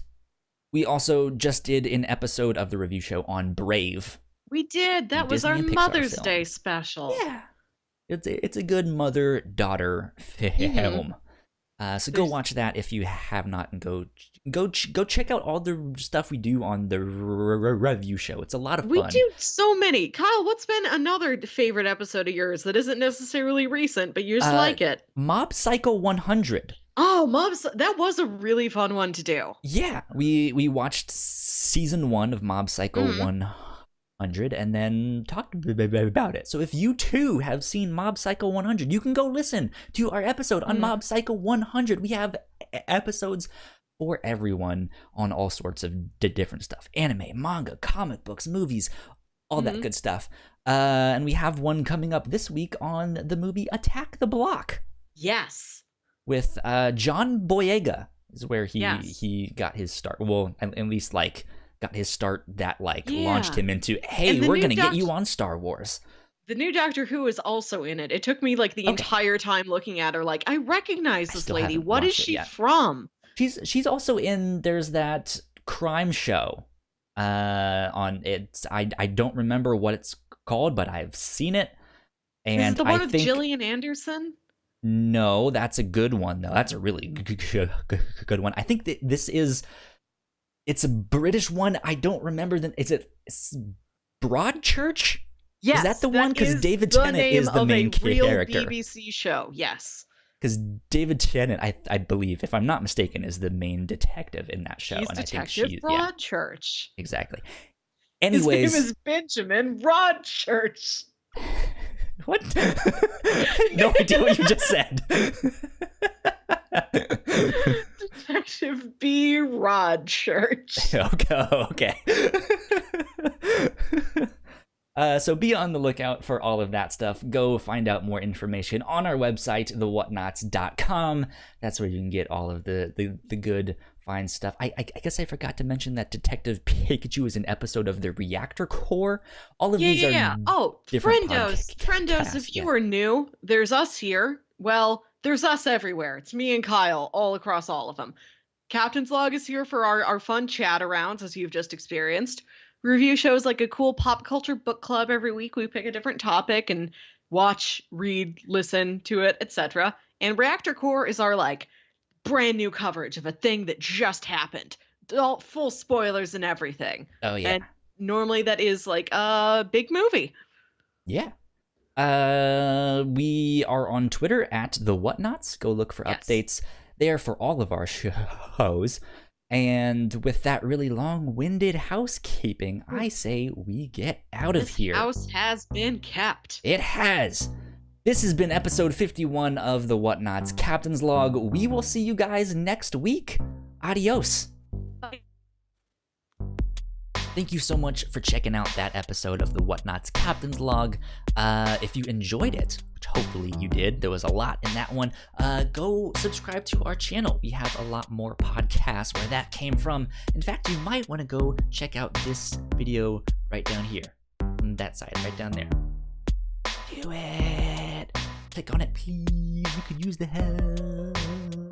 we also just did an episode of the review show on Brave. We did. That was Disney our and Pixar Mother's film. Day special. Yeah, it's a good mother-daughter film. So go watch that if you have not, and go check out all the stuff we do on the review show. It's a lot of We fun. do so many. Kyle, what's been another favorite episode of yours that isn't necessarily recent, but you just like it? Mob Psycho 100. Oh, that was a really fun one to do. Yeah, we watched season 1 of Mob Psycho 100 and then talked about it. So if you too have seen Mob Psycho 100, you can go listen to our episode on Mob Psycho 100. We have episodes for everyone on all sorts of different stuff: anime, manga, comic books, movies, all that good stuff. And we have one coming up this week on the movie Attack the Block. Yes. With John Boyega is where he got his start. Well, at least like got his start that launched him into, hey, we're gonna get you on Star Wars. The new Doctor Who is also in it. It took me like the entire time looking at her like, I recognize this lady. What is she from? She's also in, there's that crime show on it's I don't remember what it's called, but I've seen it. And is it the one with Gillian Anderson? No, that's a good one though. That's a really good one. I think that it's a British one. I don't remember it's Broadchurch? Yes. Is that the one? Because David Tennant is the main character. Real BBC show, yes. Because David Tennant, I believe, if I'm not mistaken, is the main detective in that show. He's and Detective I think Broadchurch. Exactly. Anyways, his name is Benjamin Broadchurch. What? No idea what you just said. Detective B. Rodchurch. Okay. So be on the lookout for all of that stuff. Go find out more information on our website, thewhatnauts.com. That's where you can get all of the good, fine stuff. I guess I forgot to mention that Detective Pikachu is an episode of the Reactor Core. All of these are different Friendos, if you are new, there's us here. Well, there's us everywhere. It's me and Kyle all across all of them. Captain's Log is here for our fun chat arounds, as you've just experienced. Review shows like a cool pop culture book club every week. We pick a different topic and watch, read, listen to it, etc. And Reactor Core is our brand new coverage of a thing that just happened. All full spoilers and everything. Oh yeah. And normally that is a big movie. Yeah. We are on Twitter at the Whatnauts. Go look for updates there for all of our shows. And with that really long-winded housekeeping, I say we get out of here. This house has been kept. It has. This has been episode 51 of The Whatnauts Captain's Log. We will see you guys next week. Adios. Bye. Thank you so much for checking out that episode of The Whatnauts Captain's Log. If you enjoyed it, which hopefully you did, there was a lot in that one, go subscribe to our channel. We have a lot more podcasts where that came from. In fact, you might want to go check out this video right down here. On that side, right down there. Do it! Click on it, please. We could use the help.